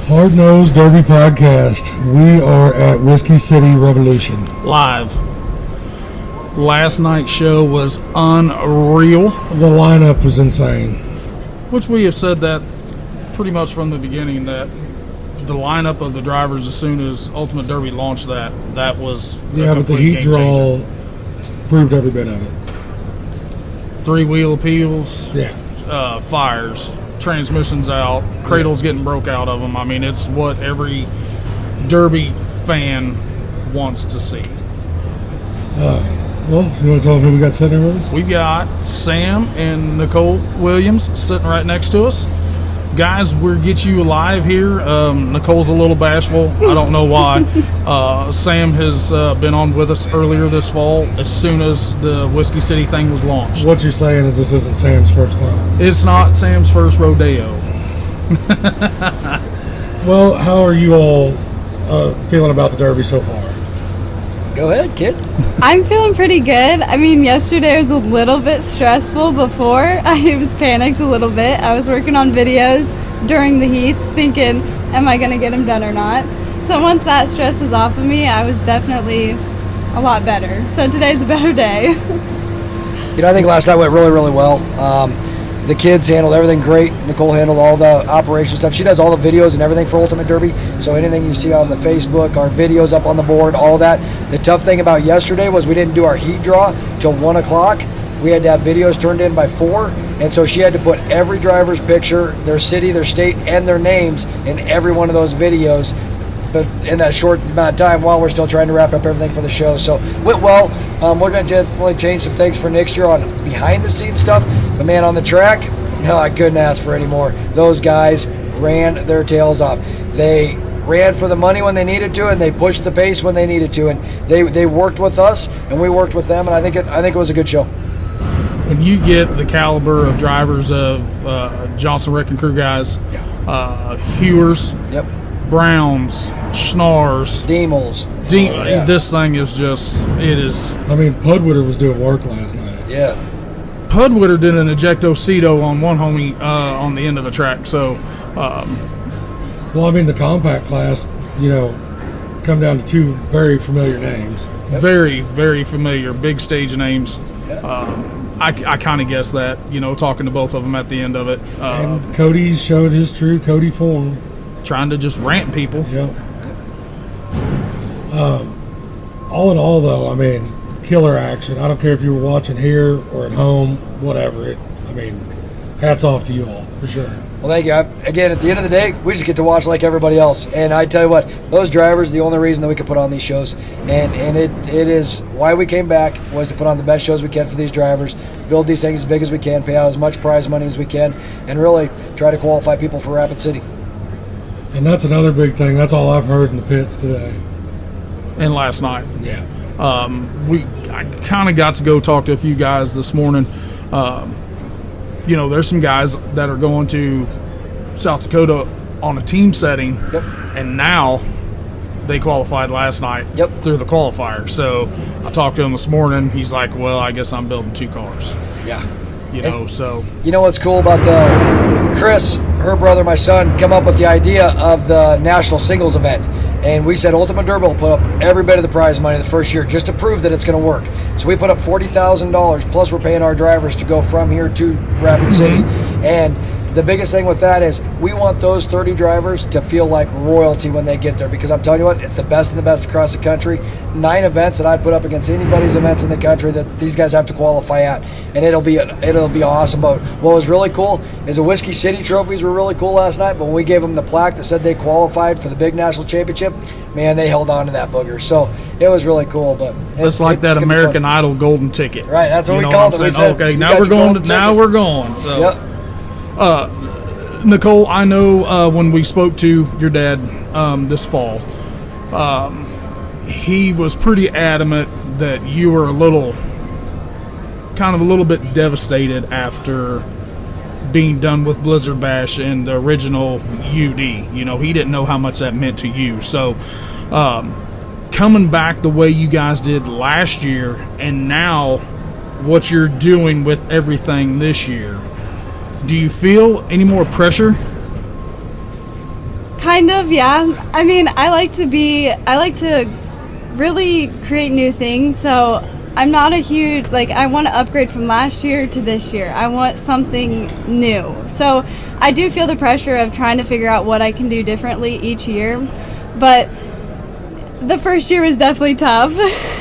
Hard Nosed Derby Podcast. We are at Whiskey City Revolution. Live. Last night's show was unreal. The lineup was insane. Which we have said that pretty much from the beginning, that the lineup of the drivers as soon as Ultimate Derby launched that was but the heat draw proved every bit of it. 3-wheel appeals. Yeah. Fires. Transmissions out, cradles getting broke out of them. I mean, it's what every Derby fan wants to see. Well, you want to tell them who we got sitting with us? We've got Sam and Nicole Williams sitting right next to us. Guys, we'll get you live here. Nicole's a little bashful. I don't know why. Sam has been on with us earlier this fall as soon as the Whiskey City thing was launched. What you're saying is this isn't Sam's first time. It's not Sam's first rodeo. Well, how are you all feeling about the Derby so far? Go ahead, kid. I'm feeling pretty good. I mean, yesterday was a little bit stressful before. I was panicked a little bit. I was working on videos during the heats thinking, am I going to get them done or not? So once that stress was off of me, I was definitely a lot better. So today's a better day. I think last night went really, really well. The kids handled everything great. Nicole handled all the operation stuff. She does all the videos and everything for Ultimate Derby. So anything you see on the Facebook, our videos up on the board, all that. The tough thing about yesterday was we didn't do our heat draw till 1 o'clock. We had to have videos turned in by 4. And so she had to put every driver's picture, their city, their state, and their names in every one of those videos. But in that short amount of time while we're still trying to wrap up everything for the show. So went well. We're going to definitely change some things for next year on behind the scenes stuff. But man, on the track, no, I couldn't ask for any more. Those guys ran their tails off. They ran for the money when they needed to, and they pushed the pace when they needed to. And they worked with us, and we worked with them. And I think it was a good show. When you get the caliber of drivers of Johnson Wrecking Crew guys, Hewers, yep, Browns, Schnars, Demels. This thing is just, it is. I mean, Pudwitter was doing work last night. Yeah. Pudwitter did an ejecto-cedo on one homie on the end of the track. So, well, I mean, the compact class, come down to 2 very familiar names. Yep. Very, very familiar, big stage names. Yep. I kind of guessed that, talking to both of them at the end of it. And Cody showed his true Cody form. Trying to just rant people. Yep. All in all, though, I mean, killer action. I don't care if you were watching here or at home, whatever. Hats off to you all, for sure. Well, thank you. Again, at the end of the day, we just get to watch like everybody else. And I tell you what, those drivers are the only reason that we can put on these shows. And it is why we came back, was to put on the best shows we can for these drivers, build these things as big as we can, pay out as much prize money as we can, and really try to qualify people for Rapid City. And that's another big thing. That's all I've heard in the pits today. And last night. Yeah. I kind of got to go talk to a few guys this morning. There's some guys that are going to South Dakota on a team setting, yep, and now they qualified last night, yep, through the qualifier. So I talked to him this morning. He's like, well, I guess I'm building 2 cars. Yeah. So. You know what's cool about Chris, her brother, my son, come up with the idea of the national singles event. And we said Ultimate Derby will put up every bit of the prize money the first year just to prove that it's going to work. So we put up $40,000, plus we're paying our drivers to go from here to Rapid City. And the biggest thing with that is we want those 30 drivers to feel like royalty when they get there, because I'm telling you what, it's the best of the best across the country. 9 events that I'd put up against anybody's events in the country that these guys have to qualify at, and it'll be awesome. But what was really cool is the Whiskey City trophies were really cool last night, but when we gave them the plaque that said they qualified for the big national championship, man, they held on to that booger. So it was really cool. But it's like that American Idol golden ticket. Right, that's what we called it. We said, okay, now we're going. So yep. Nicole, I know when we spoke to your dad this fall, he was pretty adamant that you were a little bit devastated after being done with Blizzard Bash and the original UD. He didn't know how much that meant to you. So coming back the way you guys did last year, and now what you're doing with everything this year, do you feel any more pressure? Kind of, yeah. I mean, I like to really create new things, so I'm not a huge, I want to upgrade from last year to this year. I want something new. So I do feel the pressure of trying to figure out what I can do differently each year, but the first year was definitely tough.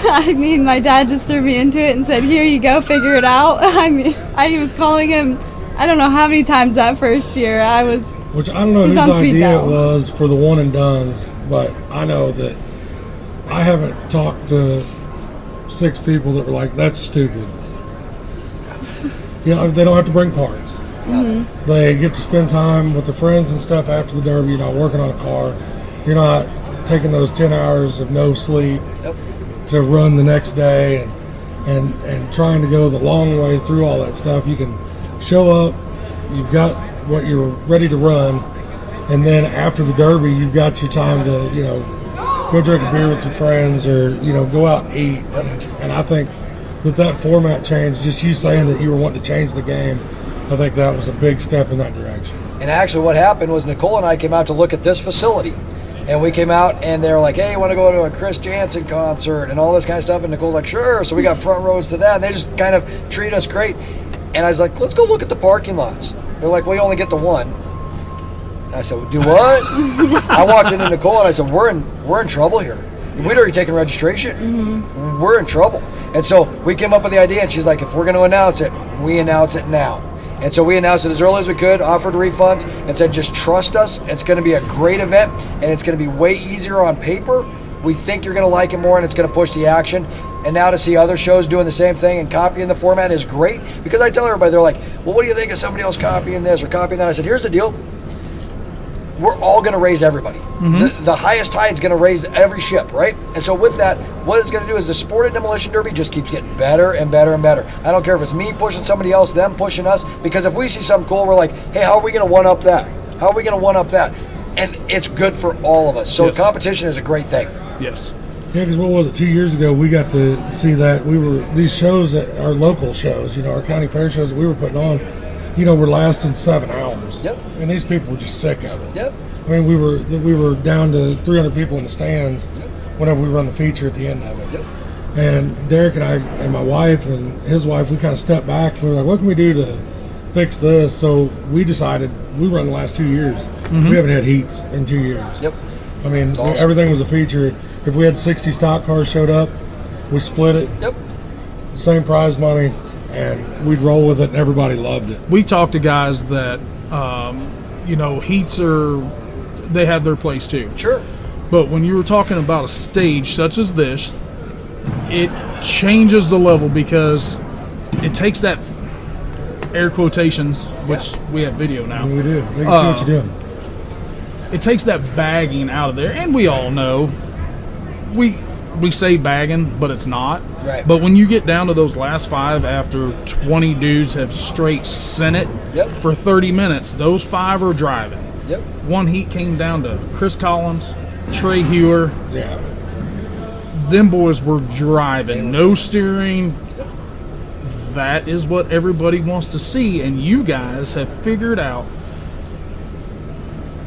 I mean, my dad just threw me into it and said, here you go, figure it out. I mean, I was calling him, I don't know how many times that first year. Which I don't know whose idea it was for the one and dones, but I know that I haven't talked to 6 people that were like, that's stupid. They don't have to bring parts. Mm-hmm. They get to spend time with their friends and stuff after the Derby. You're not working on a car. You're not taking those 10 hours of no sleep to run the next day and trying to go the long way through all that stuff. You can show up, you've got what you're ready to run, and then after the Derby, you've got your time to, go drink a beer with your friends or, go out and eat. And I think that format change, just you saying that you were wanting to change the game, I think that was a big step in that direction. And actually what happened was Nicole and I came out to look at this facility. And we came out and they were like, hey, you want to go to a Chris Jansen concert and all this kind of stuff? And Nicole's like, sure. So we got front rows to that. And they just kind of treated us great. And I was like, let's go look at the parking lots. They're like, well, you only get the one. I said, well, do what? I walked into Nicole and I said, we're in trouble here. We'd already taken registration. Mm-hmm. We're in trouble. And so we came up with the idea, and she's like, if we're going to announce it, we announce it now. And so we announced it as early as we could, offered refunds, and said, just trust us. It's going to be a great event, and it's going to be way easier on paper. We think you're going to like it more, and it's going to push the action. And now to see other shows doing the same thing and copying the format is great, because I tell everybody, they're like, well, what do you think of somebody else copying this or copying that? I said, here's the deal. We're all going to raise everybody. Mm-hmm. The highest tide's going to raise every ship, right? And so with that, what it's going to do is the Sport and Demolition Derby just keeps getting better and better and better. I don't care if it's me pushing somebody else, them pushing us, because if we see something cool, we're like, hey, how are we going to one-up that? How are we going to one-up that? And it's good for all of us. So competition is a great thing. Yes. Yeah, because what was it, 2 years ago, we got to see that these shows, our local shows, our county fair shows that we were putting on, were lasting 7 hours. Yep. And these people were just sick of it. Yep. I mean, we were down to 300 people in the stands whenever we run the feature at the end of it. Yep. And Derek and I and my wife and his wife, we kind of stepped back and we were like, what can we do to fix this? So we decided we run the last 2 years. Mm-hmm. We haven't had heats in 2 years. Yep. I mean, awesome. Everything was a feature. If we had 60 stock cars showed up, we split it. Yep. Same prize money. And we'd roll with it, and everybody loved it. We talked to guys that, heats they have their place too. Sure. But when you were talking about a stage such as this, it changes the level because it takes that air quotations, which we have video now. We do. They can see what you're doing. It takes that bagging out of there, and we all know we say bagging, but it's not. Right. But when you get down to those last 5 after 20 dudes have straight sent it for 30 minutes, those 5 are driving. Yep. One heat came down to Chris Collins, Trey Hewer. Yeah. Them boys were driving, no steering. That is what everybody wants to see, and you guys have figured out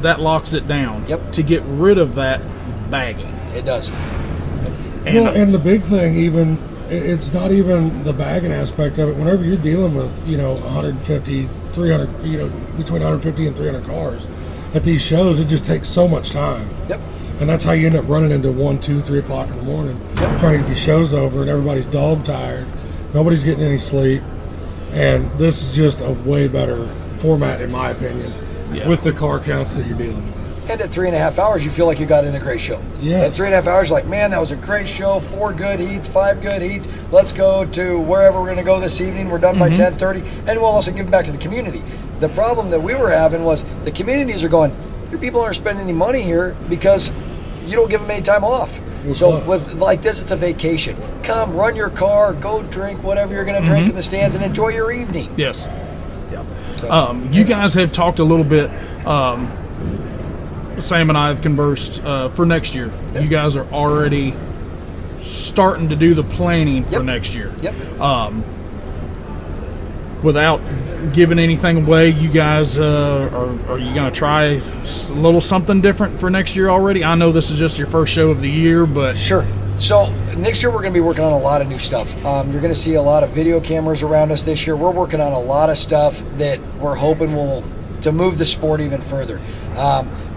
that locks it down to get rid of that bagging. It does. And the big thing, even, it's not even the bagging aspect of it. Whenever you're dealing with, 150, 300, between 150 and 300 cars at these shows, it just takes so much time. Yep. And that's how you end up running into 1, 2, 3 o'clock in the morning, trying to get these shows over, and everybody's dog tired. Nobody's getting any sleep. And this is just a way better format, in my opinion, with the car counts that you're dealing with. And at 3.5 hours, you feel like you got in a great show. Yes. At 3.5 hours, you're like, man, that was a great show. 4 good heats, 5 good heats. Let's go to wherever we're going to go this evening. We're done by 10:30, and we'll also give back to the community. The problem that we were having was the communities are going, your people aren't spending any money here because you don't give them any time off. So with like this, it's a vacation. Come, run your car, go drink whatever you're going to drink in the stands, and enjoy your evening. Yes. Yeah. So, you guys have talked a little bit. Sam and I have conversed for next year. You guys are already starting to do the planning for next year. Yep. without giving anything away, you guys are you going to try a little something different for next year already? I know this is just your first show of the year, but sure. So next year we're going to be working on a lot of new stuff. You're going to see a lot of video cameras around us this year. We're working on a lot of stuff that we're hoping will to move the sport even further.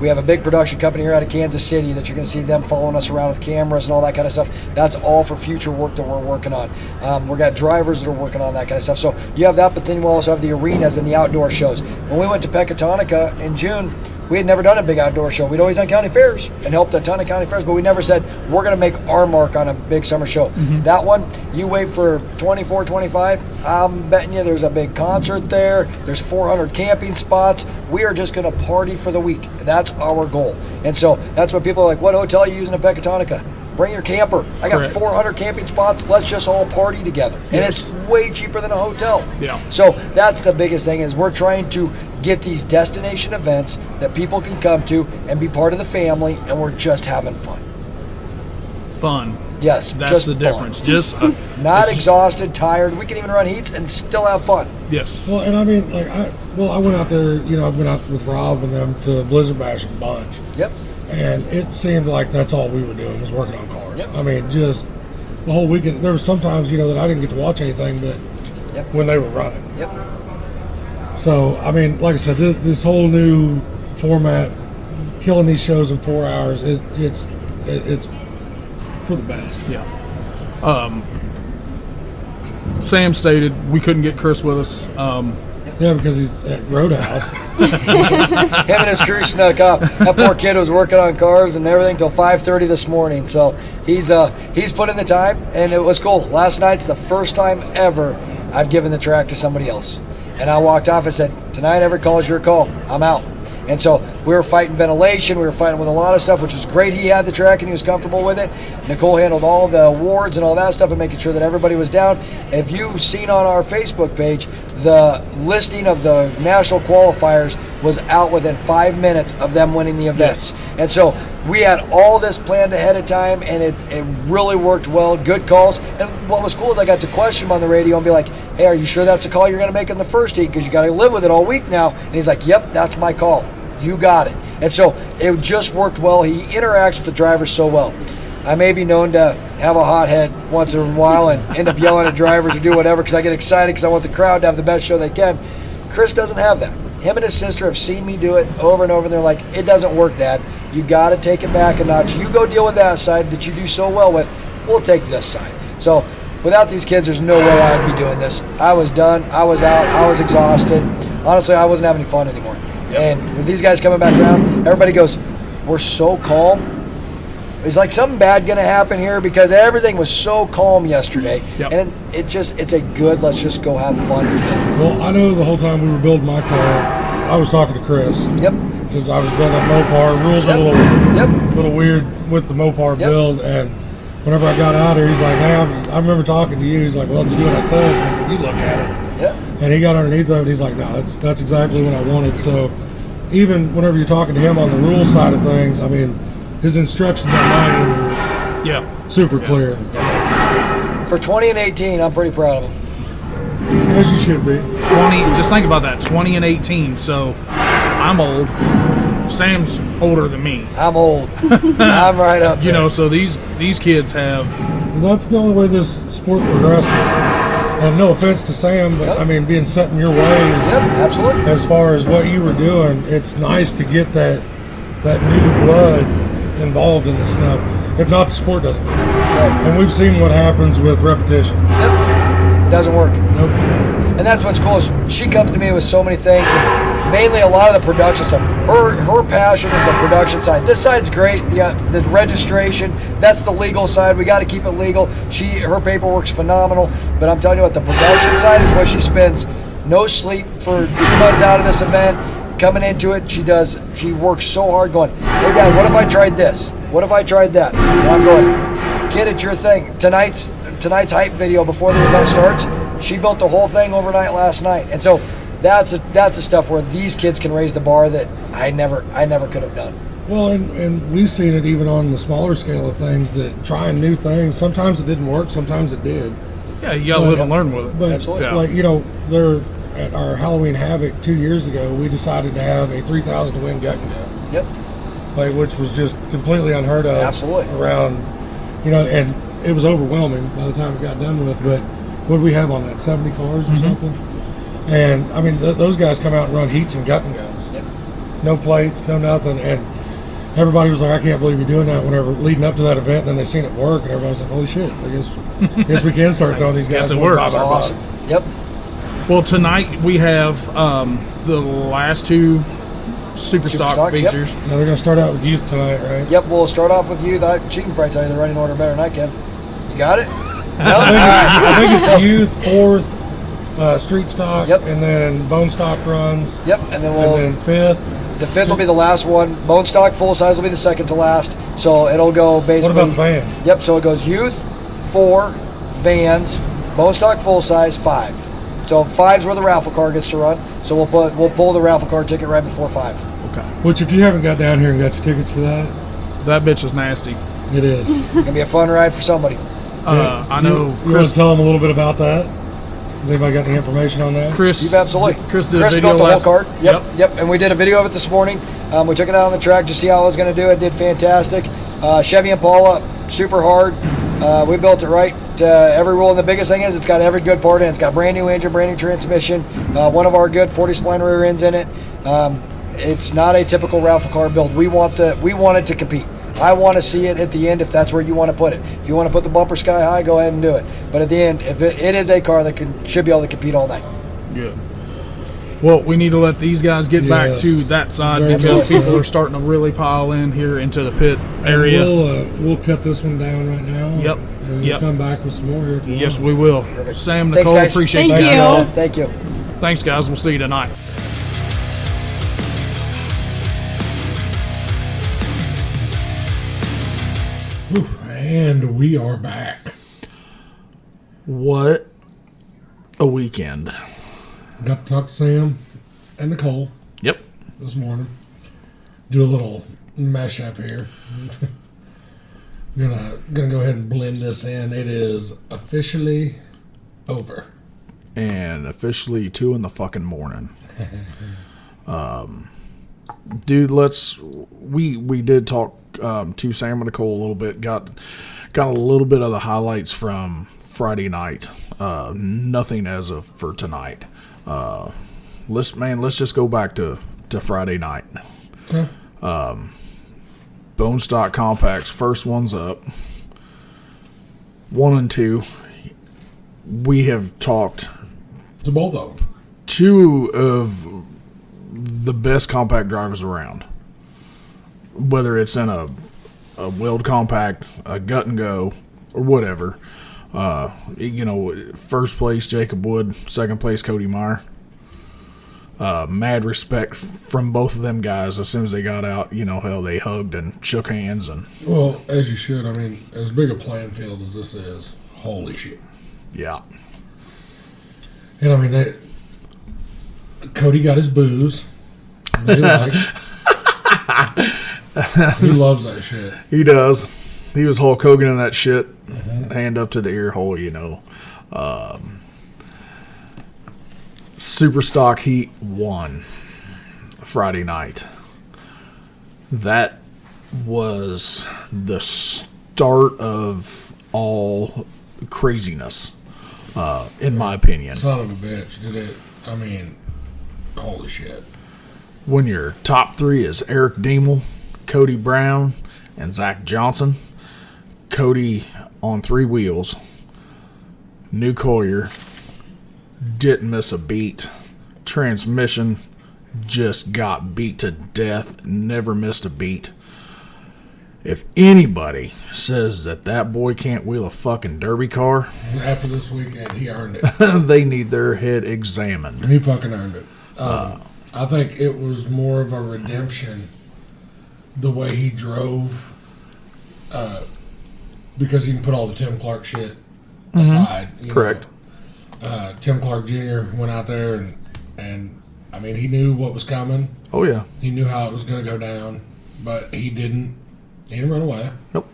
We have a big production company here out of Kansas City that you're going to see them following us around with cameras and all that kind of stuff. That's all for future work that we're working on. We've got drivers that are working on that kind of stuff. So you have that, but then we also have the arenas and the outdoor shows. When we went to Pecatonica in June, we had never done a big outdoor show. We'd always done county fairs and helped a ton of county fairs, but we never said, we're going to make our mark on a big summer show. That one, you wait for 24, 25, I'm betting you there's a big concert there. There's 400 camping spots. We are just going to party for the week. That's our goal. And so that's what people are like, what hotel are you using in Pecatonica? Bring your camper. I got 400 camping spots. Let's just all party together. And it's way cheaper than a hotel. Yeah. So that's the biggest thing is we're trying to get these destination events that people can come to and be part of the family, and we're just having fun. Fun. Yes, That's just the fun. difference. Just Not exhausted, tired. We can even run heats and still have fun. yes. Well, and I mean, like, I went out there, I went out with Rob and them to Blizzard Bash a bunch. Yep. And it seemed like that's all we were doing was working on cars. Yep. I mean, just the whole weekend. There was sometimes, that I didn't get to watch anything, but when they were running. Yep. So, I mean, like I said, this whole new format, killing these shows in 4 hours, it's for the best. Yeah. Sam stated we couldn't get Chris with us. Yeah, because he's at Roadhouse. Him and his crew snuck up. That poor kid was working on cars and everything till 5:30 this morning. So he's put in the time, and it was cool. Last night's the first time ever I've given the track to somebody else. And I walked off and said, tonight every call is your call. I'm out. And so we were fighting ventilation. We were fighting with a lot of stuff, which was great. He had the track and he was comfortable with it. Nicole handled all the awards and all that stuff and making sure that everybody was down. If you've seen on our Facebook page, the listing of the national qualifiers was out within 5 minutes of them winning the events. Yes. And so we had all this planned ahead of time, and it really worked well. Good calls. And what was cool is I got to question him on the radio and be like, hey, are you sure that's a call you're going to make in the first heat? Because you got to live with it all week now. And he's like, yep, that's my call. You got it. And so it just worked well. He interacts with the drivers so well. I may be known to have a hot head once in a while and end up yelling at drivers or do whatever because I get excited because I want the crowd to have the best show they can. Chris doesn't have that. Him and his sister have seen me do it over and over, and they're like, it doesn't work, Dad. You got to take it back a notch. You go deal with that side that you do so well with. We'll take this side. So without these kids, there's no way I'd be doing this. I was done. I was out. I was exhausted. Honestly, I wasn't having any fun anymore. Yep. And with these guys coming back around, everybody goes, we're so calm. Is like something bad going to happen here? Because everything was so calm yesterday. Yep. And it's a good, let's just go have fun feeling. Well, I know the whole time we were building my car, I was talking to Chris. Yep. Because I was building that Mopar. Rules were a little weird with the Mopar build. And whenever I got out here, he's like, hey, I remember talking to you. He's like, well, did you do what I said? And I was like, you look at it. Yep. And he got underneath of it. He's like, no, that's exactly what I wanted. So even whenever you're talking to him on the rule side of things, I mean, his instructions on mine were super clear. For 20 and 18, I'm pretty proud of him. As you should be. 20. Just think about that. 20 and 18. So I'm old. Sam's older than me. I'm old. I'm right up there. You know, so these kids have. That's the only way this sport progresses. And no offense to Sam, but I mean, being set in your ways. Yep, absolutely. As far as what you were doing, it's nice to get that new blood involved in this stuff. If not, the sport doesn't work. Right. And we've seen what happens with repetition. Yep. Doesn't work. Nope. And that's what's cool. She comes to me with so many things, and mainly a lot of the production stuff. Her passion is the production side. This side's great. The registration, that's the legal side. We got to keep it legal. Her paperwork's phenomenal. But I'm telling you what, the production side is where she spends no sleep for 2 months out of this event. Coming into it, she works so hard going, hey, Dad, what if I tried this? What if I tried that? And I'm going, kid, it's your thing. Tonight's hype video before the event starts, she built the whole thing overnight last night. And so that's the stuff where these kids can raise the bar that I never could have done. Well, and we've seen it even on the smaller scale of things, that trying new things, sometimes it didn't work, sometimes it did. Yeah, you got to live and learn with it. But Absolutely. like they're at our Halloween Havoc 2 years ago. We decided to have a 3,000 to win gut and go. Yep. Like, which was just completely unheard of. Absolutely. Around, and it was overwhelming by the time it got done with. But what did we have on that? 70 cars or something? And I mean, those guys come out and run heats and gut and goes. Yep. No plates, no nothing, and everybody was like, "I can't believe you're doing that." Whenever leading up to that event, and then they seen it work, and everybody was like, "Holy shit! I guess we can start throwing these guys." Guess it works. $500 bucks." Awesome. Yep. Well, tonight we have the last two Super Stock Stocks, yep. features. Now they're going to start out with youth tonight, right? Yep. We'll start off with you. She can probably tell you the running order better than I can. You got it? I think it's youth, fourth, street stock, Yep. and then bone stock runs. Yep. And then And then fifth. the fifth will be the last one. Bone stock full size will be the second to last. So it'll go What basically. about the vans? Yep. So it goes youth, 4, vans, bone stock full size, 5. So 5's where the raffle car gets to run. So we'll pull the raffle car ticket right before 5. Okay. Which, if you haven't got down here and got your tickets for that, That bitch is nasty. it is. Gonna be a fun ride for somebody. I know You want to Chris. tell them a little bit about that? Has anybody got any information on that? Chris, You've absolutely. Chris did a video built the whole last. cart. Yep. And we did a video of it this morning. We took it out on the track to see how it was going to do. It did fantastic. Chevy Impala, super hard. We built it right to every rule. And the biggest thing is it's got every good part in it. It's got brand new engine, brand new transmission. One of our good 40 spline rear ends in it. It's not a typical raffle car build. We want it to compete. I want to see it at the end if that's where you want to put it. If you want to put the bumper sky high, go ahead and do it. But at the end, if it is a car that should be able to compete all night. Good. Well, we need to let these guys get back Yes. to that side Very because much so. people are starting to really pile in here into the pit area. We'll cut this one down right now. Yep. And we'll Yep. come back with some more here tomorrow. Yes, we will. Sam, Thanks, Nicole, guys. appreciate Thank you guys. you. Thank you. Thanks, guys. We'll see you tonight. Oof, and we are back. What a weekend. Got to talk to Sam and Nicole Yep. this morning. Do a little mash up here. gonna go ahead and blend this in. It is officially over. And officially 2 in the fucking morning. Dude, we did talk to Sam and Nicole a little bit. Got a little bit of the highlights from Friday night. Nothing as of for tonight. Let's just go back to Friday night. Okay. Bone stock compacts, first one's up. 1 and 2. We have talked To both of them. 2 of the best compact drivers around. Whether it's in a wheeled compact, a gut and go, or whatever. First place Jacob Wood, second place Cody Meyer. Mad respect from both of them guys. As soon as they got out, hell, they hugged and shook hands and Well, as you should. I mean, as big a playing field as this is, holy shit. yeah. And I mean, Cody got his booze. He likes. He loves that shit. He does. He was Hulk Hogan in that shit. Hand up to the ear hole, Super Stock Heat 1 Friday night. That was the start of all craziness, in my opinion. Son of a bitch, did it? I mean, holy shit. When your top 3 is Eric Diemel, Cody Brown, and Zach Johnson. Cody on 3 wheels. New Collier. Didn't miss a beat. Transmission just got beat to death. Never missed a beat. If anybody says that boy can't wheel a fucking derby car, After this weekend, he earned it. they need their head examined. He fucking earned it. I think it was more of a redemption the way he drove, because you can put all the Tim Clark shit aside. Correct. Tim Clark Jr. went out there and I mean, he knew what was coming. Oh, yeah. He knew how it was going to go down, but he didn't run away. Nope.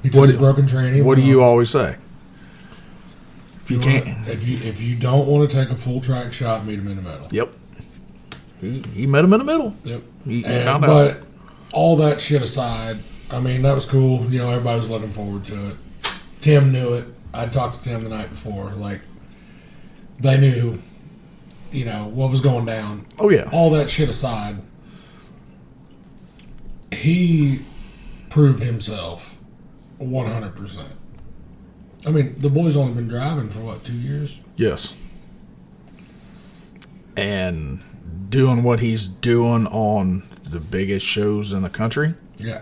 He took his broken training. What do you always say? If you can't, if you don't want to take a full track shot, meet him in the middle. Yep. He met him in the middle. Yep. He found out. But all that shit aside, I mean, that was cool. You know, everybody was looking forward to it. Tim knew it. I talked to Tim the night before. Like, they knew, you know, what was going down. Oh, yeah. All that shit aside, he proved himself 100%. I mean, the boy's only been driving for, 2 years? Yes. And doing what he's doing on the biggest shows in the country. Yeah.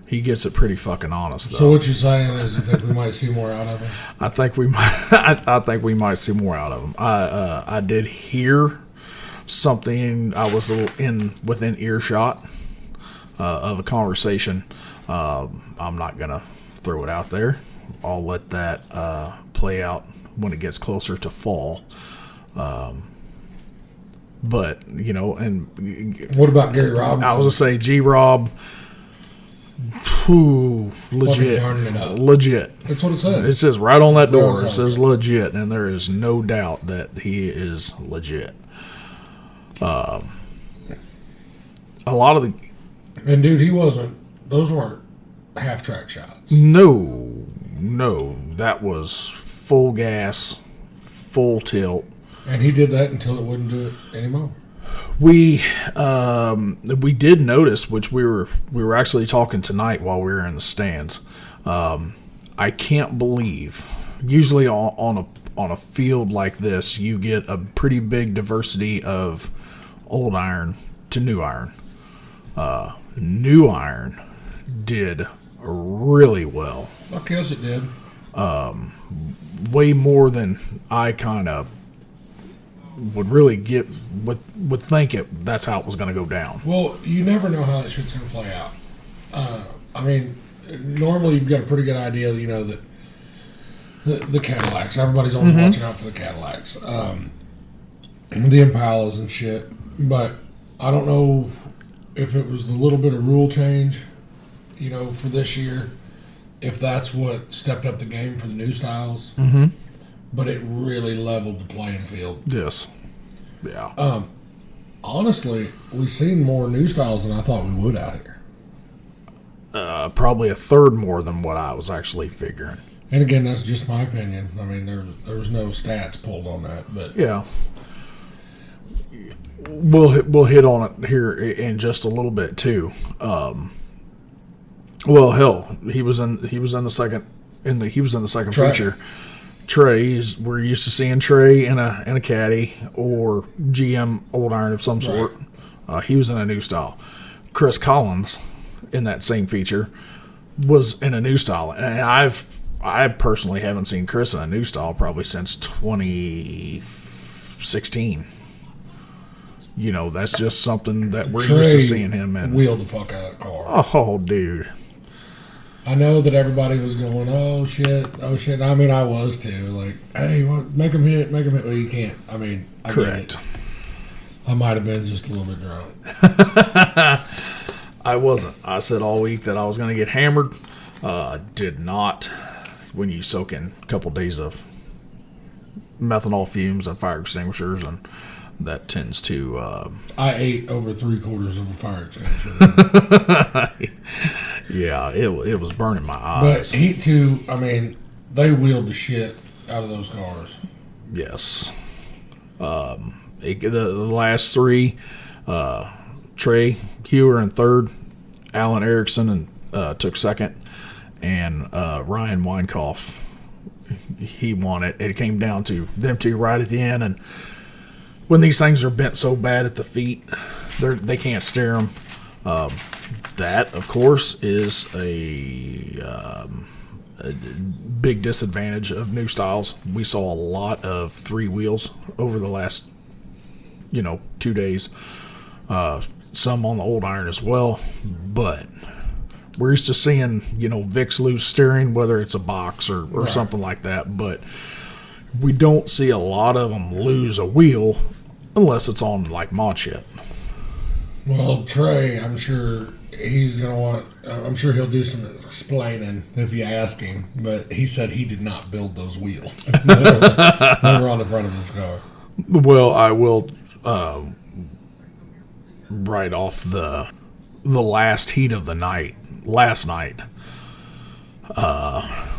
He gets it pretty fucking honest, though. So what you're saying is you think we might see more out of him? I think we might. I think we might see more out of him. I did hear something. I was within earshot of a conversation. I'm not gonna throw it out there. I'll let that play out when it gets closer to fall. But you know, and what about Gary Robinson? I was gonna say G-Rob. Legit. Turning it up. Legit. That's what it says. It says right on that door. It says legit, and there is no doubt that he is legit. A lot of the... And, dude, he wasn't... Those weren't half-track shots. No. That was full gas, full tilt. And he did that until it wouldn't do it anymore. We did notice, which we were actually talking tonight while we were in the stands. I can't believe. Usually on a field like this, you get a pretty big diversity of old iron to new iron. New iron did really well. Fuck yes, it did. Way more than I kind of would really would think that's how it was going to go down. Well, you never know how that shit's going to play out. I mean, normally you've got a pretty good idea, you know, that the Cadillacs, everybody's always watching out for the Cadillacs, the Impalas and shit. But I don't know if it was the little bit of rule change, you know, for this year, if that's what stepped up the game for the new styles. Mm-hmm. But it really leveled the playing field. Yes. Yeah. Honestly, we've seen more new styles than I thought we would out here. Probably a third more than what I was actually figuring. And again, that's just my opinion. I mean, there's no stats pulled on that, but yeah. We'll hit on it here in just a little bit too. Well, hell, he was in the second feature. Trey, we're used to seeing Trey in a caddy or GM old iron of some sort. Right. He was in a new style. Chris Collins, in that same feature, was in a new style, and I personally haven't seen Chris in a new style probably since 2016. You know, that's just something that we're used to seeing him in. Wheeled the fuck out of the car. Oh, dude. I know that everybody was going, oh shit. I mean, I was too. Like, hey, make him hit. Well, you can't. I mean, I correct. Get it. I might have been just a little bit drunk. I wasn't. I said all week that I was going to get hammered. Did not. When you soak in a couple days of methanol fumes and fire extinguishers, and that tends to... I ate over 3/4 of a fire extinguisher. Yeah, it was burning my eyes. But Heat 2, I mean, they wheeled the shit out of those cars. Yes. The last three, Trey Hewer in third, Alan Erickson took second, and Ryan Weinkauf, he won it. It came down to them two right at the end, and when these things are bent so bad at the feet, they can't steer them. That, of course, is a big disadvantage of new styles. We saw a lot of three wheels over the last, 2 days. Some on the old iron as well, but we're used to seeing, Vic's loose steering, whether it's a box or right. something like that, but we don't see a lot of them lose a wheel unless it's on like mod shit. Well, Trey, I'm sure he's going to want, I'm sure he'll do some explaining if you ask him, but he said he did not build those wheels. Never on the front of his car. Well, I will right off the last heat of the night, last night,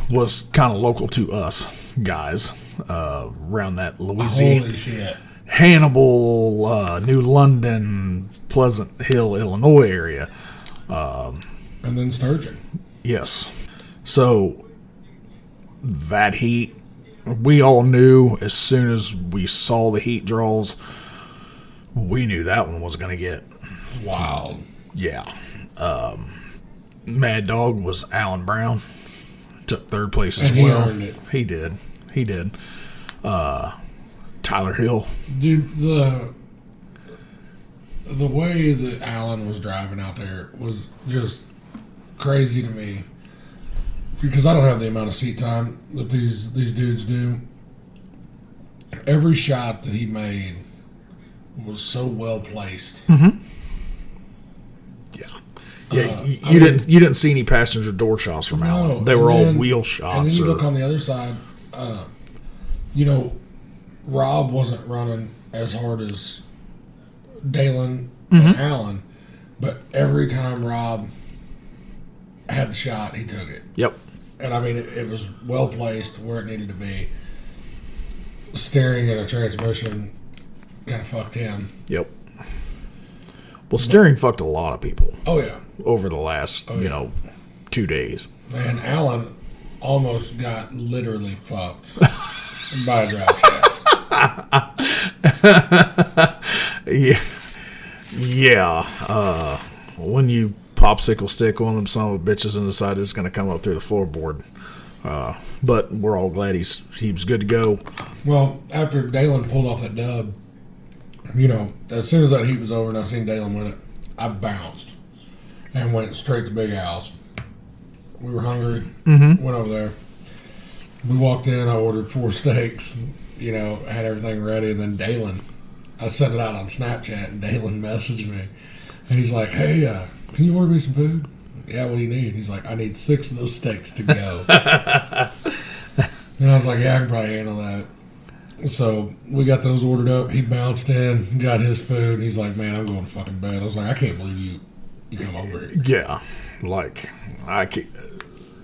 was kind of local to us guys around that Louisiana. Holy shit. Hannibal, New London, Pleasant Hill, Illinois area. And then Sturgeon. Yes. So that heat, we all knew as soon as we saw the heat draws, we knew that one was going to get wild. Yeah. Mad Dog was Alan Brown. Took third place as and well. He earned it. He did. Tyler Hill. Dude, the way that Alan was driving out there was just crazy to me, because I don't have the amount of seat time that these dudes do. Every shot that he made was so well placed. Mm-hmm. Yeah, you didn't see any passenger door shots from Alan. They were all wheel shots. And then you look on the other side. Rob wasn't running as hard as Dalen and Alan, but every time Rob had the shot, he took it. Yep. And I mean, it was well placed where it needed to be. Steering and a transmission kind of fucked him. Yep. Well, steering fucked a lot of people. Oh yeah. Over the last 2 days. And Alan almost got literally fucked by a drive shaft. Yeah. When you popsicle stick one of them son of a bitches in the side, it's going to come up through the floorboard. But we're all glad he was good to go. Well, after Dalen pulled off that dub, as soon as that heat was over and I seen Dalen win it, I bounced and went straight to Big Al's. We were hungry. Went over there. We walked in. I ordered 4 steaks. Had everything ready, and then Dalen, I sent it out on Snapchat, and Dalen messaged me, and he's like, "Hey, can you order me some food?" "Yeah, what do you need?" He's like, "I need 6 of those steaks to go." And I was like, "Yeah, I can probably handle that." So we got those ordered up. He bounced in, got his food, and he's like, "Man, I'm going to fucking bed." I was like, "I can't believe you come over here." Yeah,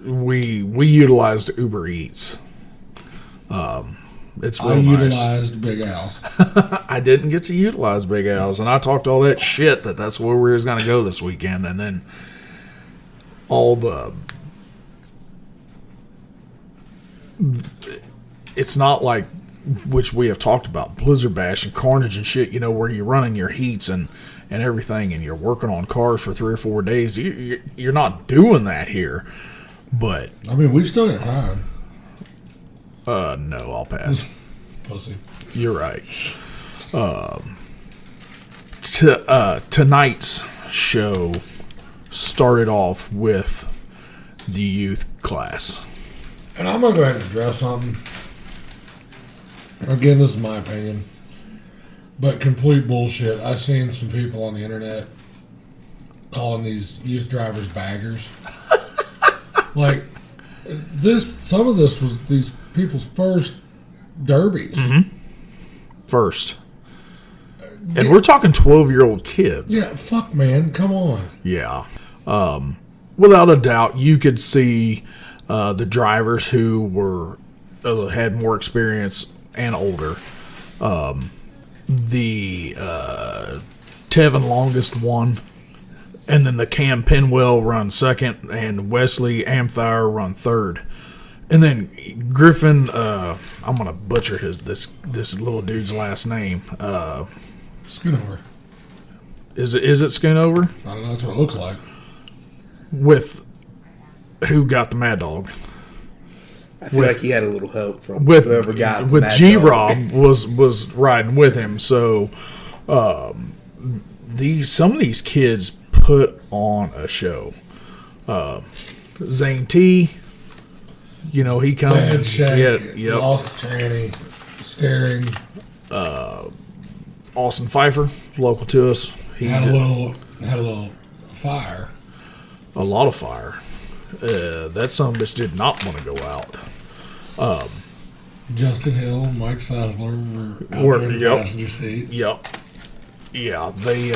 we utilized Uber Eats. It's real nice. Utilized Big Al's. I didn't get to utilize Big Al's, and I talked all that shit that's where we was going to go this weekend, and then it's not like, which we have talked about, Blizzard Bash and Carnage and shit, where you're running your heats and everything, and you're working on cars for 3 or 4 days. You're not doing that here, but I mean, we've still got time. No, I'll pass. Pussy. You're right. Tonight's show started off with the youth class. And I'm going to go ahead and address something. Again, this is my opinion, but complete bullshit. I've seen some people on the internet calling these youth drivers baggers. Like, some of this was these people's first derbies. First. And we're talking 12-year-old kids. Yeah, fuck, man. Come on. Yeah. Without a doubt, you could see the drivers who had more experience and older. The Tevin Longest won, and then the Cam Penwell run second, and Wesley Amthire run third. And then Griffin, I'm gonna butcher this little dude's last name. Schoonover. Is it Schoonover? I don't know. That's what it looks like. With who got the Mad Dog? I feel like he had a little help from whoever got the with Mad G Dog. Rob was riding with him. So some of these kids put on a show. Zane T, he comes. Bad Shake, Yep. Lost Tranny, Staring. Austin Pfeiffer, local to us. had a little fire. A lot of fire. That son of a bitch did not want to go out. Justin Hill, Mike Sessler were out there in the passenger seats. Yep. Yeah, they,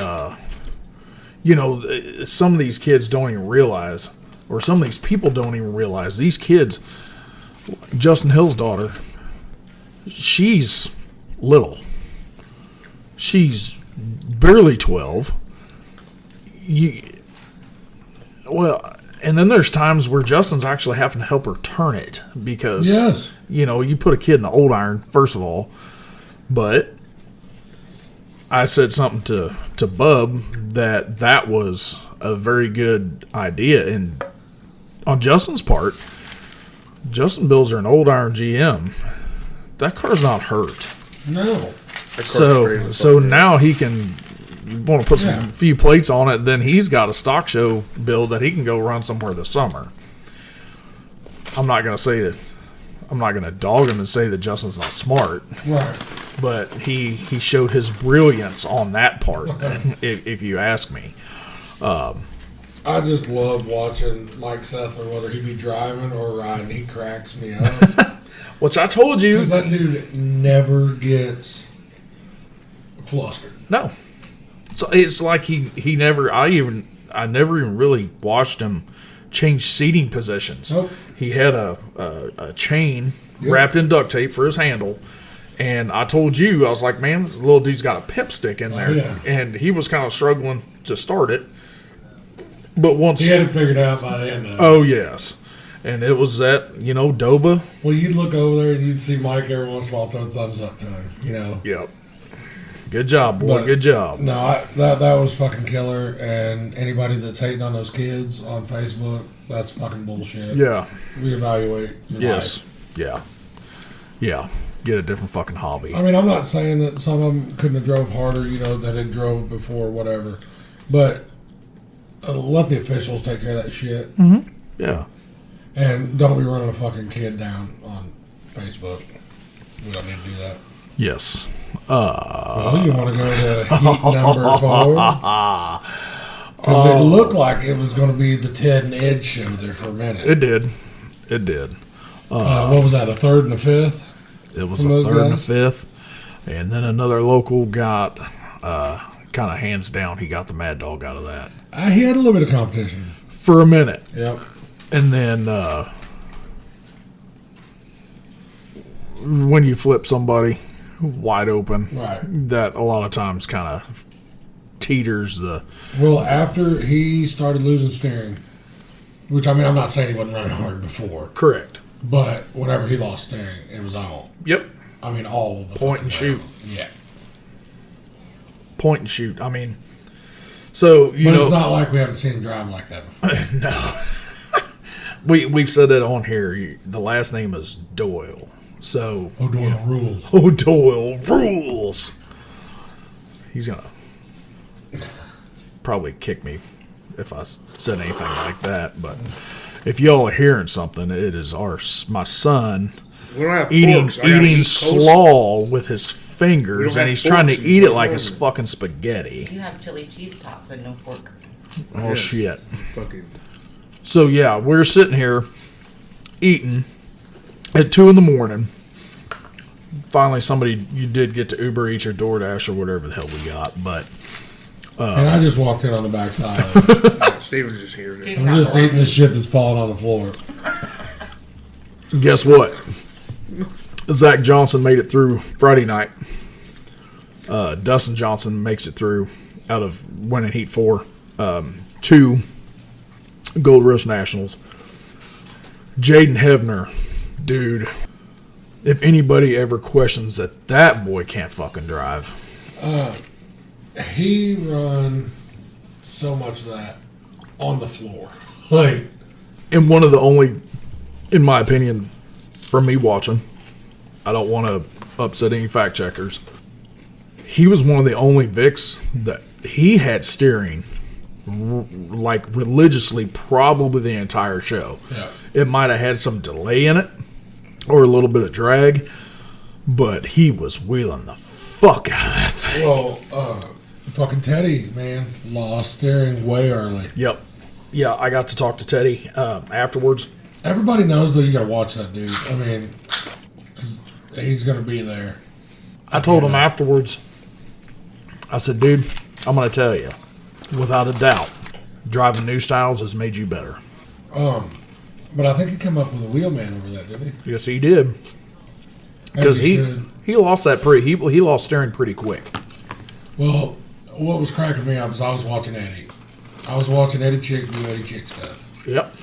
some of these kids don't even realize, or some of these people don't even realize, these kids, Justin Hill's daughter, she's little. She's barely 12. And then there's times where Justin's actually having to help her turn it because, you put a kid in the old iron, first of all. But I said something to Bub that was a very good idea. And on Justin's part, Justin builds her an old iron GM. That car's not hurt. No. So now he can want to put a few plates on it. Then he's got a stock show build that he can go run somewhere this summer. I'm not going to dog him and say that Justin's not smart. Right. But he showed his brilliance on that part, if you ask me. I just love watching Mike Sessler, whether he be driving or riding. He cracks me up. Which I told you. Because that dude never gets flustered. No. So it's like he never. I never even really watched him change seating positions. Nope. He had a chain wrapped in duct tape for his handle, and I told you, I was like, man, this little dude's got a pimp stick in there, and he was kind of struggling to start it. But once he had it figured out by the end of it. Oh yes, and it was that Doba. Well, you'd look over there and you'd see Mike every once in a while throw a thumbs up to him. Yep. Good job, boy. Good job. No, that was fucking killer. And anybody that's hating on those kids on Facebook, that's fucking bullshit. Yeah. Reevaluate your life. Yeah. Get a different fucking hobby. I mean, I'm not saying that some of them couldn't have drove harder, that they drove before, whatever. But let the officials take care of that shit. Mm-hmm. Yeah. And don't be running a fucking kid down on Facebook. We don't need to do that. Yes. Well, you want to go to heat number 4? Because it looked like it was going to be the Ted and Ed show there for a minute. It did. What was that, a third and a fifth? It was a third and a fifth. And then another local got, kind of hands down, he got the Mad Dog out of that. He had a little bit of competition. For a minute. Yep. And then when you flip somebody wide open, right, that a lot of times kind of teeters the... Well, after he started losing steering, which, I mean, I'm not saying he wasn't running hard before. Correct. But whenever he lost steering, it was on. Yep. I mean, all of the point and shoot. Yeah. Point and shoot. I mean, so, but it's not like we haven't seen him drive like that before. No. We've said that on here. The last name is Doyle. So O'Doyle rules. O'Doyle rules. He's gonna probably kick me if I said anything like that. But if y'all are hearing something, it is my son eating slaw with his fingers, and he's trying to eat it like it's fucking spaghetti. You have chili cheese tops and no fork. Oh shit! So yeah, we're sitting here eating at 2 a.m. Finally, you did get to Uber Eats or DoorDash or whatever the hell we got, but and I just walked in on the backside. Steven's just here. I'm just eating this shit that's falling on the floor. Guess what? Zach Johnson made it through Friday night. Dustin Johnson makes it through out of winning Heat 4. 2 Gold Rush Nationals. Jaden Hevner, dude. If anybody ever questions that boy can't fucking drive. He run so much of that on the floor. Like, and one of the only, in my opinion, from me watching, I don't want to upset any fact checkers. He was one of the only Vics that he had steering like religiously probably the entire show. Yeah. It might have had some delay in it or a little bit of drag, but he was wheeling the fuck out of that thing. Well, fucking Teddy, man, lost steering way early. Yep. Yeah, I got to talk to Teddy afterwards. Everybody knows that you got to watch that dude. I mean, 'cause he's going to be there. I told him afterwards, I said, dude, I'm going to tell you, without a doubt, driving new styles has made you better. But I think he come up with a wheelman over that, didn't he? Yes, he did. Because he lost that he lost steering pretty quick. Well, what was cracking me up was I was watching Eddie. I was watching Eddie Chick do Eddie Chick stuff. Yep.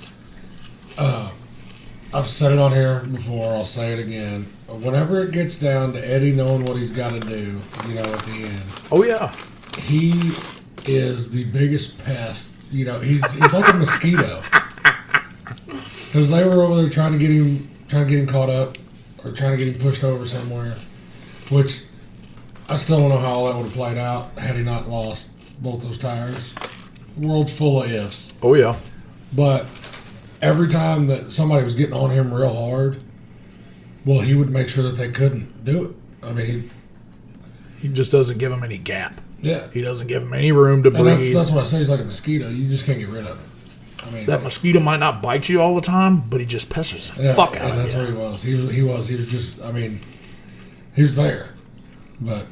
I've said it on here before. I'll say it again. Whenever it gets down to Eddie knowing what he's got to do, you know, at the end. Oh yeah. He is the biggest pest. You know, he's like a mosquito. Because they were over there trying to get him caught up, or trying to get him pushed over somewhere. Which I still don't know how all that would have played out had he not lost both those tires. The world's full of ifs. Oh yeah. But every time that somebody was getting on him real hard, well, he would make sure that they couldn't do it. I mean, he just doesn't give him any gap. Yeah. He doesn't give him any room to breathe. That's what I say. He's like a mosquito. You just can't get rid of it. I mean, that mosquito might not bite you all the time, but he just pesters the fuck out of you. That's what he was. He was just, I mean, he was there. But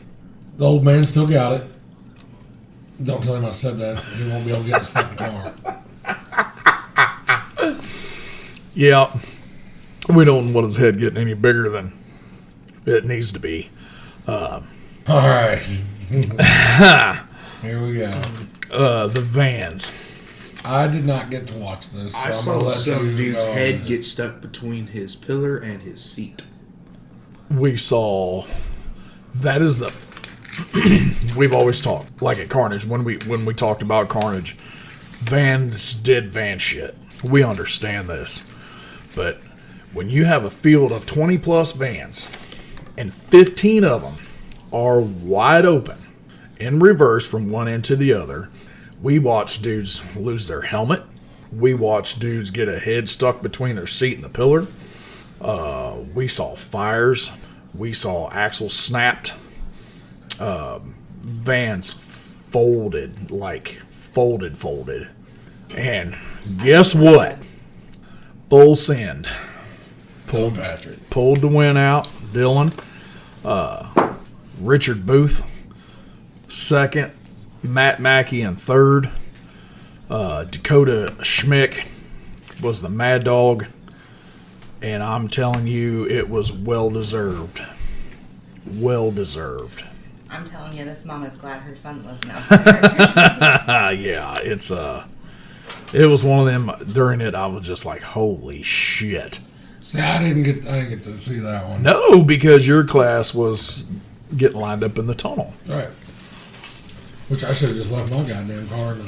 the old man still got it. Don't tell him I said that. He won't be able to get his fucking car. Yeah. We don't want his head getting any bigger than it needs to be. All right. Here we go. The vans. I did not get to watch this. So I saw some dude's head get stuck between his pillar and his seat. We saw. That is the. We've always talked like at Carnage when we talked about Carnage. Vans did van shit. We understand this, but when you have a field of 20 plus vans and 15 of them are wide open in reverse from one end to the other. We watched dudes lose their helmet. We watched dudes get a head stuck between their seat and the pillar. We saw fires. We saw axles snapped. Vans folded. And guess what? Full send. Pulled the win out. Dylan. Richard Booth, second. Matt Mackey in third. Dakota Schmick was the mad dog. And I'm telling you, it was well deserved. Well deserved. I'm telling you, this mama's glad her son lives now. Yeah, it was one of them. During it, I was just like, holy shit. See, I didn't get to see that one. No, because your class was getting lined up in the tunnel. Right. Which I should have just left my goddamn car in the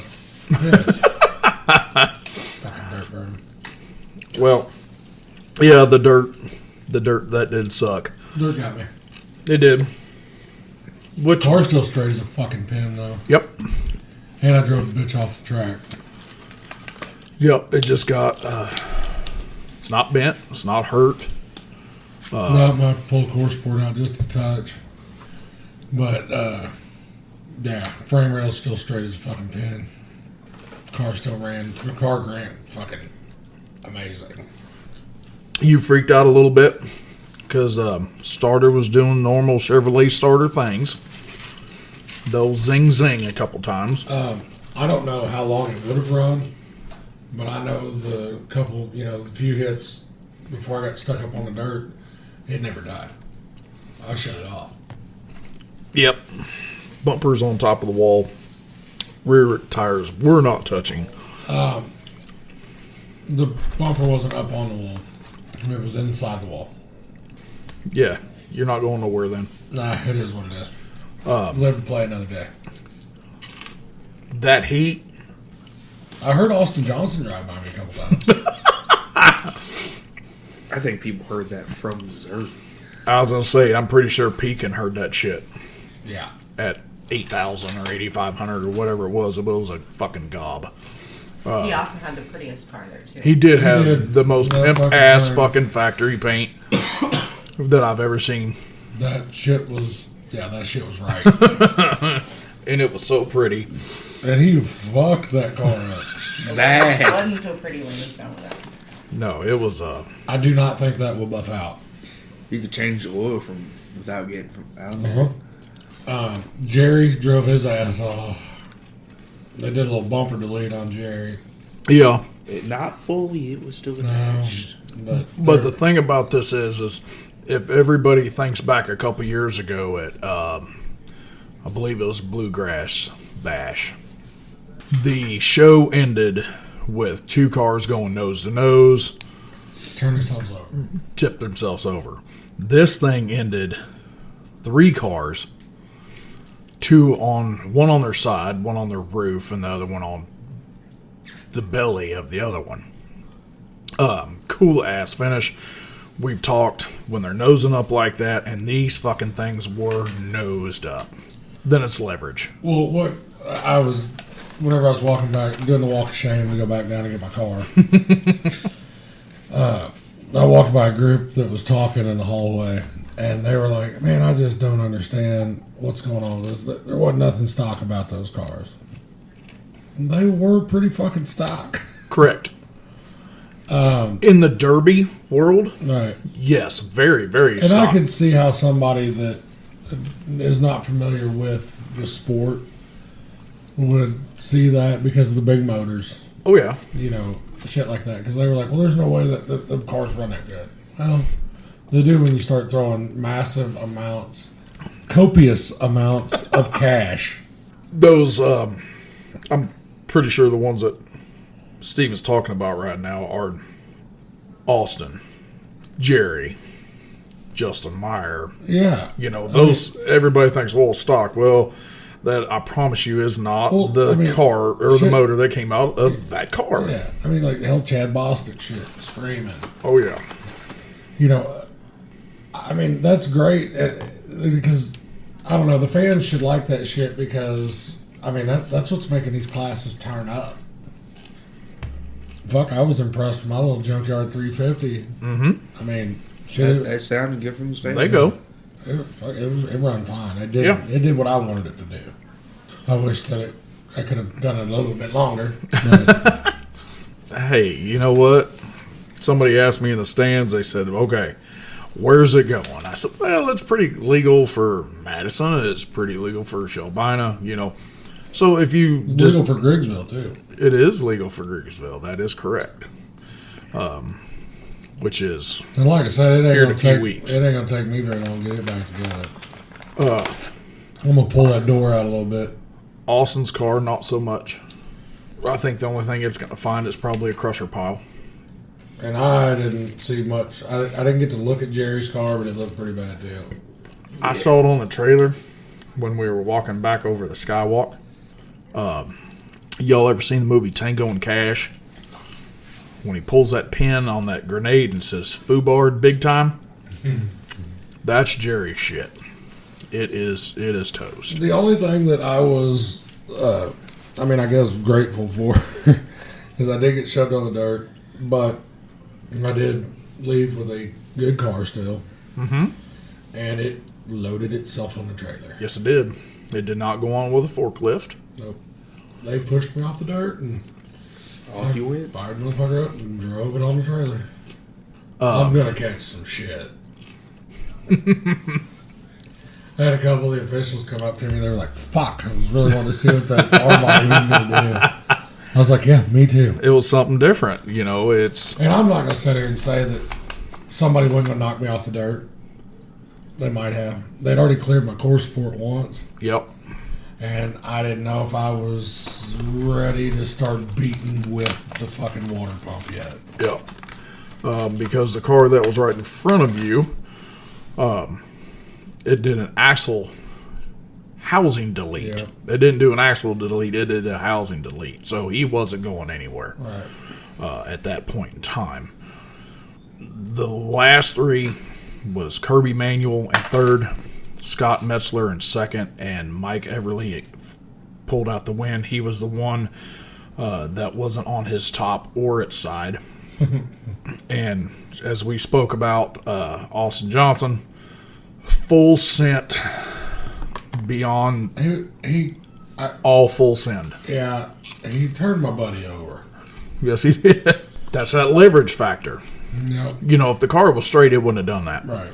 fucking dirt burn. Well, yeah, the dirt, that did suck. Dirt got me. It did. Which car's still straight as a fucking pin, though. Yep. And I drove the bitch off the track. Yep, it just got, it's not bent, it's not hurt. No, I might have to pull the core support out just a touch. But, yeah, frame rail's still straight as a fucking pin. Car still ran. The car ran fucking amazing. You freaked out a little bit because starter was doing normal Chevrolet starter things. They'll zing a couple times. I don't know how long it would have run, but I know the couple, the few hits before I got stuck up on the dirt, it never died. I shut it off. Yep. Bumpers on top of the wall. Rear tires were not touching. The bumper wasn't up on the wall. It was inside the wall. Yeah, you're not going nowhere then. Nah, it is what it is. Live to play another day. That heat. I heard Austin Johnson drive by me a couple times. I think people heard that from Missouri. I was going to say, I'm pretty sure Pekin heard that shit. Yeah. At 8,000 or 8,500 or whatever it was, but it was a fucking gob. He also had the prettiest car there, too. He did have the most pimp-ass fucking factory paint that I've ever seen. That shit was right. and it was so pretty. And he fucked that car up. It wasn't so pretty when he was done with it. No, it was I do not think that will buff out. You could change the oil without getting out of there. Jerry drove his ass off. They did a little bumper delete on Jerry. yeah. Not fully, it was still attached. But the thing about this is if everybody thinks back a couple years ago at, I believe it was Bluegrass Bash, the show ended with 2 cars going nose to nose, turn themselves over. tipped themselves over. This thing ended 3 cars, one on their side, one on their roof, and the other one on the belly of the other one. Cool ass finish. We've talked when they're nosing up like that, and these fucking things were nosed up. Then it's leverage. Well, whenever I was walking back, doing the walk of shame to go back down to get my car, I walked by a group that was talking in the hallway, and they were like, man, I just don't understand what's going on with this. There wasn't nothing stock about those cars. They were pretty fucking stock. Correct. In the Derby world, Right. yes, very, very And stock. I could see how somebody that is not familiar with the sport would see that because of the big motors, Oh, yeah. Shit like that. Because they were like, well, there's no way that the cars run that good. Well, they do when you start throwing massive amounts, copious amounts of cash. Those, I'm pretty sure the ones that Steven's talking about right now are Austin, Jerry, Justin Meyer. Yeah. Those, everybody thinks, well, stock. Well, that I promise you is not car or the motor that came out of that car. Yeah. I mean, like, hell, Chad Bostic shit, screaming. Oh, yeah. I mean, that's great because, I don't know, the fans should like that shit because, I mean, that's what's making these classes turn up. Fuck, I was impressed with my little junkyard 350. Mm-hmm. I mean, shit. That sounded good from the station. They go. It run fine. It did. Yeah. It did what I wanted it to do. I wish that I could have done it a little bit longer. But Hey, you know what? Somebody asked me in the stands, they said, okay, where's it going? I said, well, it's pretty legal for Madison. It's pretty legal for Shelbina, So if you it's legal for Griggsville, too. It is legal for Griggsville. That is correct. Which is And like I said, it here in ain't a few gonna take weeks. it ain't gonna take me very long to get it back together. I'm gonna pull that door out a little bit. Austin's car, not so much. I think the only thing it's going to find is probably a crusher pile. And I didn't see much. I didn't get to look at Jerry's car, but it looked pretty bad too. I saw it on the trailer when we were walking back over the Skywalk. Y'all ever seen the movie Tango and Cash? When he pulls that pin on that grenade and says "Foobarred big time," that's Jerry's shit. It is toast. The only thing that I was, I guess, grateful for is I did get shoved on the dirt, but I did leave with a good car still, Mm-hmm. and it loaded itself on the trailer. Yes, it did. It did not go on with a forklift. So they pushed me off the dirt and Off you went. fired the motherfucker up and drove it on the trailer. I'm gonna catch some shit. I had a couple of the officials come up to me. They were like, fuck, I was really wanting to see what that R-body was going to do. I was like, yeah, me too. It was something different. It's... And I'm not going to sit here and say that somebody wasn't going to knock me off the dirt. They might have. They'd already cleared my core support once. Yep. And I didn't know if I was ready to start beating with the fucking water pump yet. Yep. Because the car that was right in front of you, it did an axle housing delete. Yeah. It didn't do an axle delete. It did a housing delete. So he wasn't going anywhere at that point in time. The last three was Kirby Manuel in third, Scott Metzler in second, and Mike Everly pulled out the win. He was the one that wasn't on his top or its side. And as we spoke about, Austin Johnson, full scent beyond. He all full send. Yeah, he turned my buddy over. Yes, he did. That's that leverage factor. Yep. You know, if the car was straight, it wouldn't have done that. Right.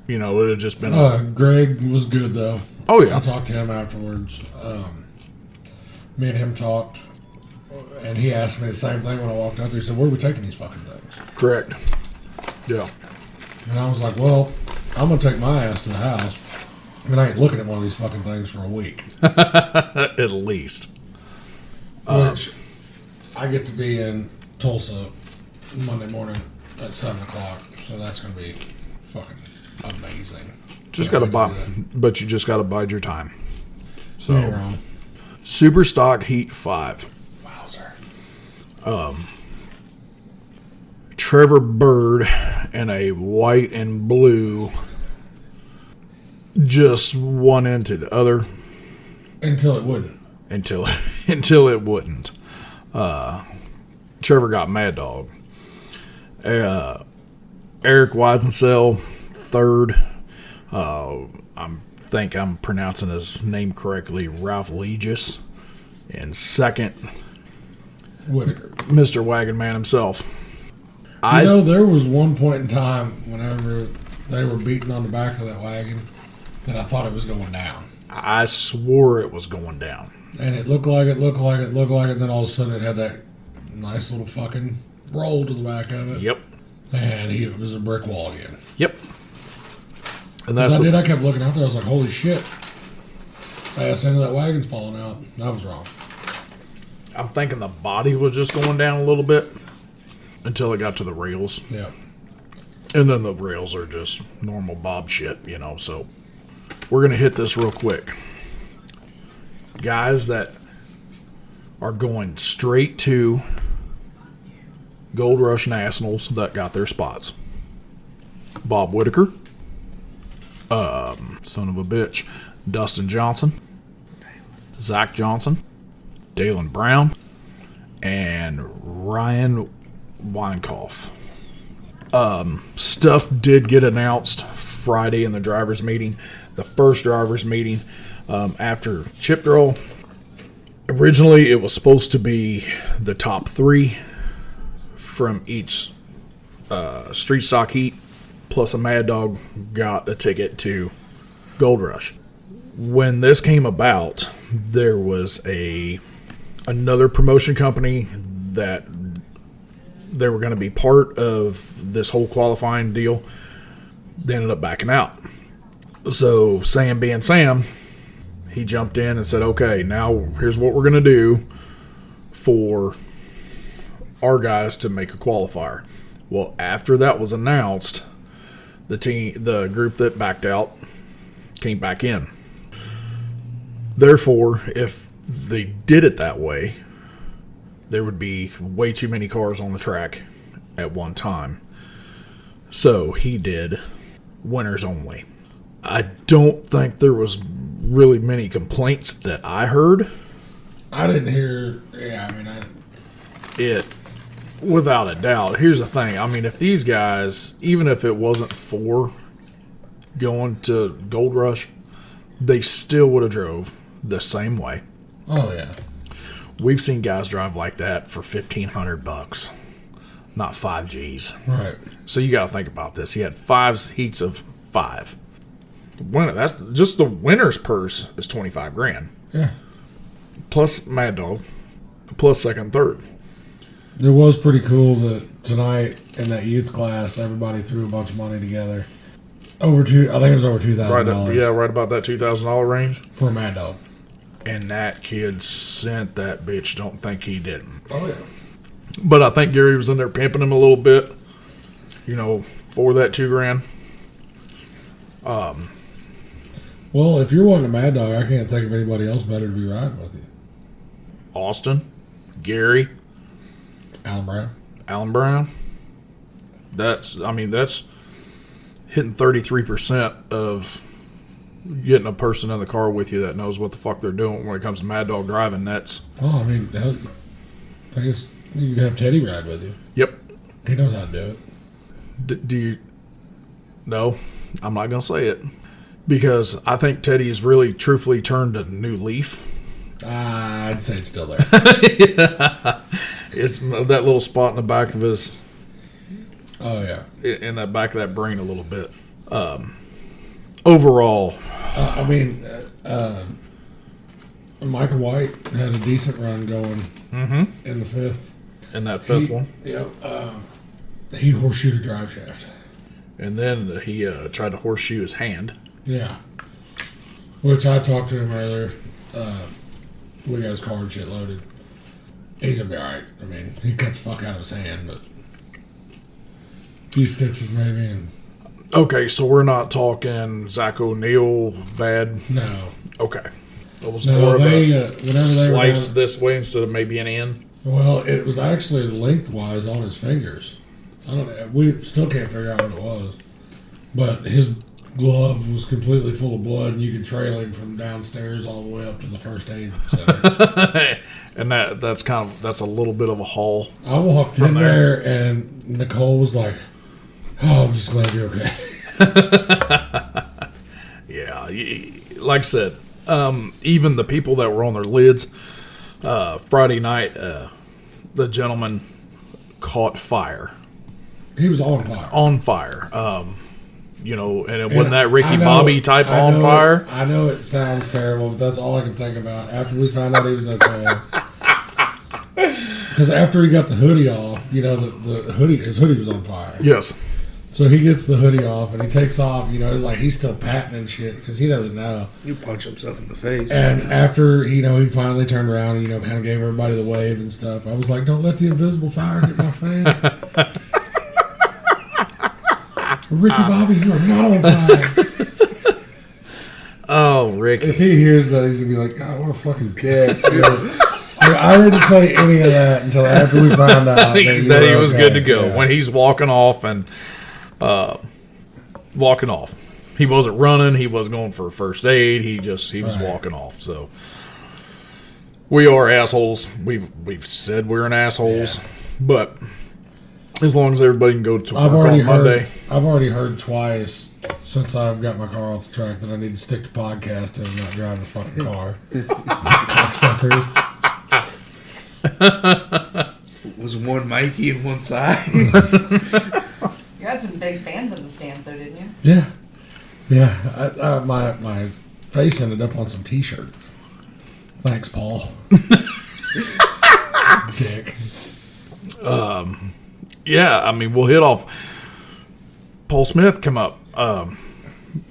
You know, it would have just been... Greg was good, though. Oh, yeah. I talked to him afterwards. Me and him talked, and he asked me the same thing when I walked out there. He said, where are we taking these fucking things? Correct. Yeah. And I was like, well, I'm going to take my ass to the house, and I ain't looking at one of these fucking things for a week. At least. Which, I get to be in Tulsa Monday morning at 7 o'clock, so that's going to be fucking amazing. Just got to buy, but you just got to bide your time. So, you ain't wrong. Super Stock Heat 5. Wowzer. Trevor Bird in a white and blue, just one into the other. Until it wouldn't. Until it wouldn't. Trevor got Mad Dog. Eric Weisensell, third. I think I'm pronouncing his name correctly, Ralph Legis. And second, Whitaker. Mr. Wagon Man himself. There was one point in time whenever they were beating on the back of that wagon that I thought it was going down. I swore it was going down. And it looked like it, then all of a sudden it had that nice little fucking roll to the back of it. Yep. And it was a brick wall again. Yep. And that's I kept looking out there, I was like, holy shit. The ass end of that wagon's falling out. I was wrong. I'm thinking the body was just going down a little bit until it got to the rails. Yeah. And then the rails are just normal Bob shit, so we're going to hit this real quick. Guys that are going straight to Gold Rush Nationals that got their spots. Bob Whitaker. Son of a bitch. Dustin Johnson. Zach Johnson. Dalen Brown. And Ryan Weinkauf. Stuff did get announced Friday in the driver's meeting. The first driver's meeting after chip draw. Originally, it was supposed to be the top 3 from each street stock heat, plus a Mad Dog got a ticket to Gold Rush. When this came about, there was another promotion company that they were going to be part of this whole qualifying deal. They ended up backing out. So Sam being Sam, he jumped in and said, okay, now here's what we're going to do for our guys to make a qualifier. Well, after that was announced, the group that backed out came back in. Therefore, if they did it that way, there would be way too many cars on the track at one time. So he did winners only. I don't think there was really many complaints that I heard. I didn't hear. Yeah, It, without a doubt. Here's the thing. If these guys, even if it wasn't for going to Gold Rush, they still would have drove the same way. Oh yeah. We've seen guys drive like that for $1,500, not 5 G's. Right. So you got to think about this. He had 5 heats of 5. Winner. That's just the winner's purse is $25,000. Yeah. Plus Mad Dog, plus second, third. It was pretty cool that tonight in that youth class, everybody threw a bunch of money together. I think it was over $2,000. Right about that $2,000 range for a Mad Dog. And that kid sent that bitch. Don't think he didn't. Oh yeah. But I think Gary was in there pimping him a little bit, for that $2,000. Well, if you're wanting a Mad Dog, I can't think of anybody else better to be riding with you. Austin, Gary, Alan Brown. That's hitting 33% of getting a person in the car with you that knows what the fuck they're doing when it comes to Mad Dog driving. That's... Oh, I guess you could have Teddy ride with you. Yep. He knows how to do it. Do you... No, I'm not going to say it. Because I think Teddy has really, truthfully turned a new leaf I'd say it's still there. It's that little spot in the back of his. Oh yeah. In the back of that brain a little bit. Overall, Michael White had a decent run going in the fifth. In that fifth one. Yeah. He horseshoed a drive shaft. And then he tried to horseshoe his hand. Yeah. Which I talked to him earlier. We got his car and shit loaded. He's going to be alright. I mean, he cut the fuck out of his hand, but a few stitches maybe. And okay, so we're not talking Zach O'Neal bad? no. Okay. It was No, more of they, a whenever they slice were down, this way instead of maybe an in. well, it was actually lengthwise on his fingers. I don't know. We still can't figure out what it was. But his glove was completely full of blood, and you could trail him from downstairs all the way up to the first aid center. And that's a little bit of a haul. I walked in there, and Nicole was like, "Oh, I'm just glad you're okay." Yeah, like I said, even the people that were on their lids, Friday night, the gentleman caught fire. He was on fire. On fire. And it wasn't that Ricky Bobby type on fire. I know it sounds terrible, but that's all I can think about. After we found out he was okay. Because after he got the hoodie off, the hoodie, his hoodie was on fire. Yes. So he gets the hoodie off and he takes off. It's like he's still patting and shit because he doesn't know. You punch himself in the face. And after he finally turned around, and, kind of gave everybody the wave and stuff. I was like, "Don't let the invisible fire get my fan." Ricky Bobby, you are not on fire. Oh, Ricky. If he hears that, he's gonna be like, "God, what a fucking dick." I didn't say any of that until after we found out that he was good to go. Yeah. When he's walking off and he wasn't running, he wasn't going for first aid, he was walking off. So we are assholes. We've said we're an assholes, but as long as everybody can go to work on Monday. I've already heard twice since I've got my car off the track that I need to stick to podcasting and not driving a fucking car. Cocksuckers. Was one Mikey and one side? You had some big fans in the stands, though, didn't you? Yeah. My face ended up on some T-shirts. Thanks, Paul. Dick. Yeah, I mean, we'll hit off. Paul Smith come up.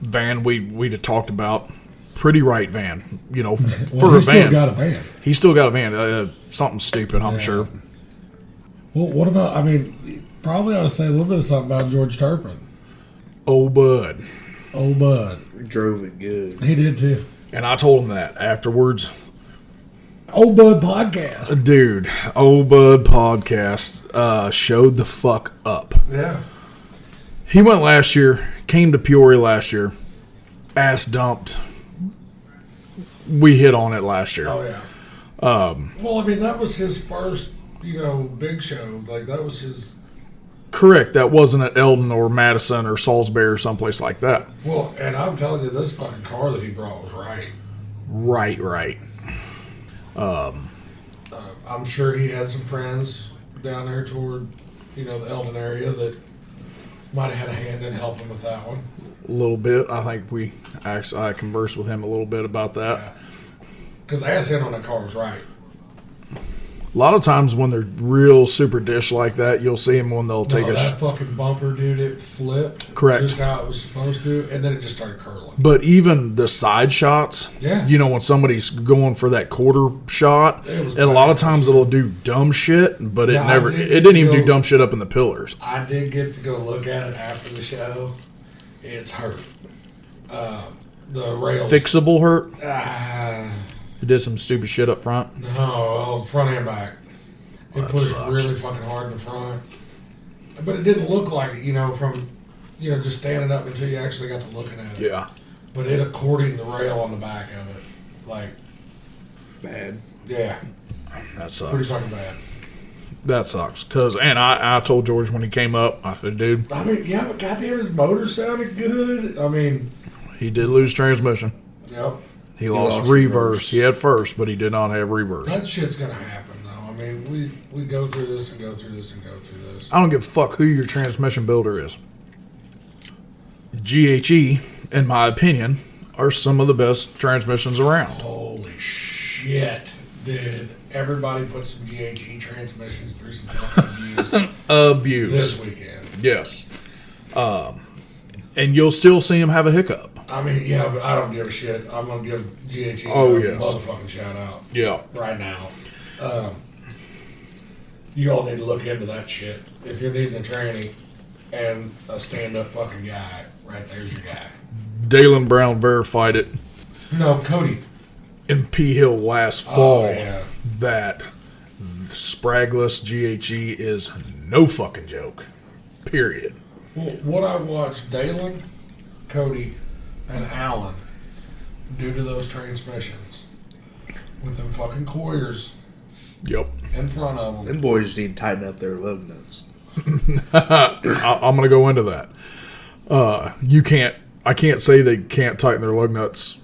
Van we'd have talked about. Pretty right van, for a van. He still got a van. He still got a van. Something stupid, I'm sure. Well, what about, probably ought to say a little bit of something about George Turpin. Oh, bud. Drove it good. He did, too. And I told him that afterwards. Old Bud Podcast. Dude, Old Bud Podcast showed the fuck up. Yeah. He went last year, came to Peoria last year, ass dumped. We hit on it last year. Oh, yeah. Well, that was his first, big show. Like, that was his... Correct. That wasn't at Eldon or Madison or Salisbury or someplace like that. Well, and I'm telling you, this fucking car that he brought was right. Right. I'm sure he had some friends down there toward, the Eldon area that might have had a hand in helping with that one. A little bit. I think I conversed with him a little bit about that. Because ass in on that car was right. A lot of times when they're real super dish like that, you'll see them when they'll take that fucking bumper, dude, it flipped. Correct. Just how it was supposed to, and then it just started curling. But even the side shots, when somebody's going for that quarter shot, and a lot of times it'll do dumb shit, but it didn't even do dumb shit up in the pillars. I did get to go look at it after the show. It's hurt. The rails. Fixable hurt? It did some stupid shit up front? No, well, front and back. It pushed really fucking hard in the front. But it didn't look like it, from, just standing up until you actually got to looking at it. Yeah. But it according the rail on the back of it. Like. Bad. Yeah. That sucks. Pretty fucking bad. That sucks. And I told George when he came up, I said, dude. But goddamn, his motor sounded good. He did lose transmission. Yep. He lost reverse. He had first, but he did not have reverse. That shit's gonna happen, though. I mean, we go through this and go through this and go through this. I don't give a fuck who your transmission builder is. GHE, in my opinion, are some of the best transmissions around. Holy shit, dude. Everybody put some GHE transmissions through some fucking Abuse. this weekend. Yes. And you'll still see him have a hiccup. I mean, yeah, but I don't give a shit. I'm going to give GHE Oh, a yes. motherfucking shout out Yeah. right now. You all need to look into that shit. If you're needing a tranny and a stand-up fucking guy, right there's your guy. Dalen Brown verified it No, Cody. in P Hill last fall yeah. that Spragless GHE is no fucking joke. Period. Well, what I watched Dalen, Cody, and Alan do to those transmissions with them fucking coils Yep. in front of them. Them boys need to tighten up their lug nuts. I'm going to go into that. I can't say they can't tighten their lug nuts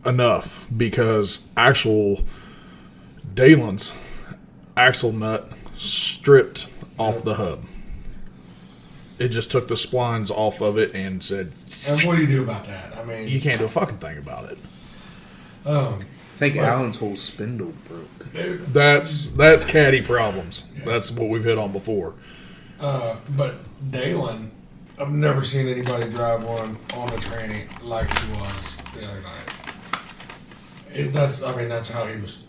enough because actual Dalen's axle nut stripped off the hub. It just took the splines off of it and said, And what do you do about that? I mean, you can't do a fucking thing about it. I think Alan's whole spindle broke. dude, That's caddy problems. That's what we've hit on before. but Dalen, I've never seen anybody drive one on the tranny like he was the other night. That's how he was.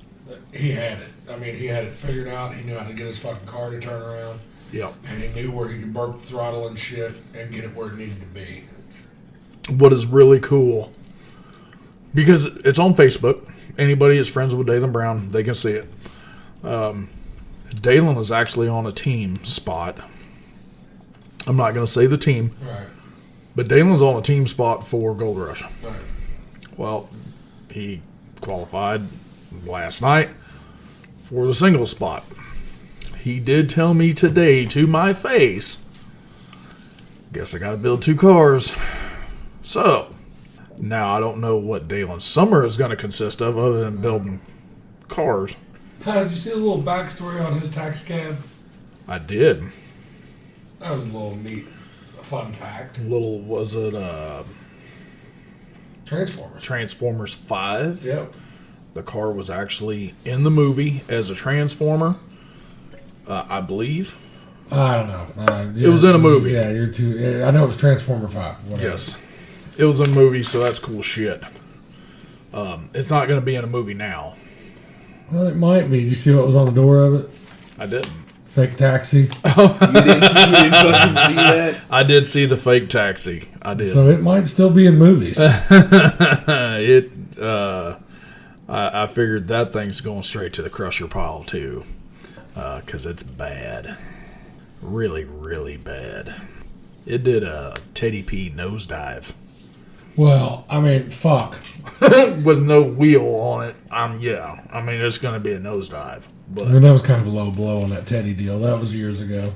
He had it. I mean, he had it figured out. He knew how to get his fucking car to turn around. Yep. And he knew where he could burp the throttle and shit and get it where it needed to be. What is really cool, because it's on Facebook. Anybody is friends with Dalen Brown, they can see it. Dalen is actually on a team spot. I'm not going to say the team, Right. but Dalen's on a team spot for Gold Rush. Right. Well, he qualified last night for the single spot. He did tell me today to my face, guess I got to build 2 cars. So, now I don't know what Dalen's summer is going to consist of other than building cars. Did you see a little backstory on his taxi cab? I did. That was a little neat, fun fact. Was it Transformers. Transformers 5? Yep. The car was actually in the movie as a Transformer, I believe. I don't know. It was in a movie. Yeah, you're too. Yeah, I know it was Transformer 5. Whatever. Yes. It was a movie, so that's cool shit. It's not going to be in a movie now. Well, it might be. Did you see what was on the door of it? I didn't. Fake taxi. You didn't fucking see that? I did see the fake taxi. I did. So it might still be in movies. I figured that thing's going straight to the crusher pile too, because it's bad, really, really bad. It did a Teddy P nosedive Well, I mean, fuck. with no wheel on it. I mean, it's going to be a nosedive, I but mean, that was kind of a low blow on that Teddy deal. That was years ago.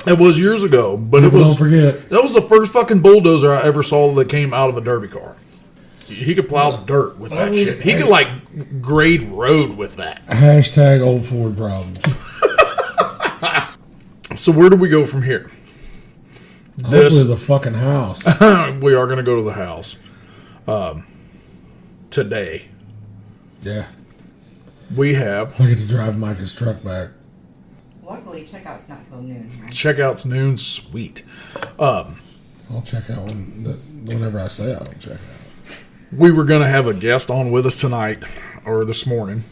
it was years ago. But People it don't was forget. that was the first fucking bulldozer I ever saw that came out of a derby car. He could plow dirt with that was- shit. He could like grade road with that. Hashtag old Ford problems. So where do we go from here? Hopefully the fucking house. We are going to go to the house today. Yeah. We have I get to drive Micah's truck back. Luckily, checkout's not till noon, right? checkouts noon. Sweet. I'll check out whenever I say I'll check out. We were going to have a guest on with us tonight or this morning.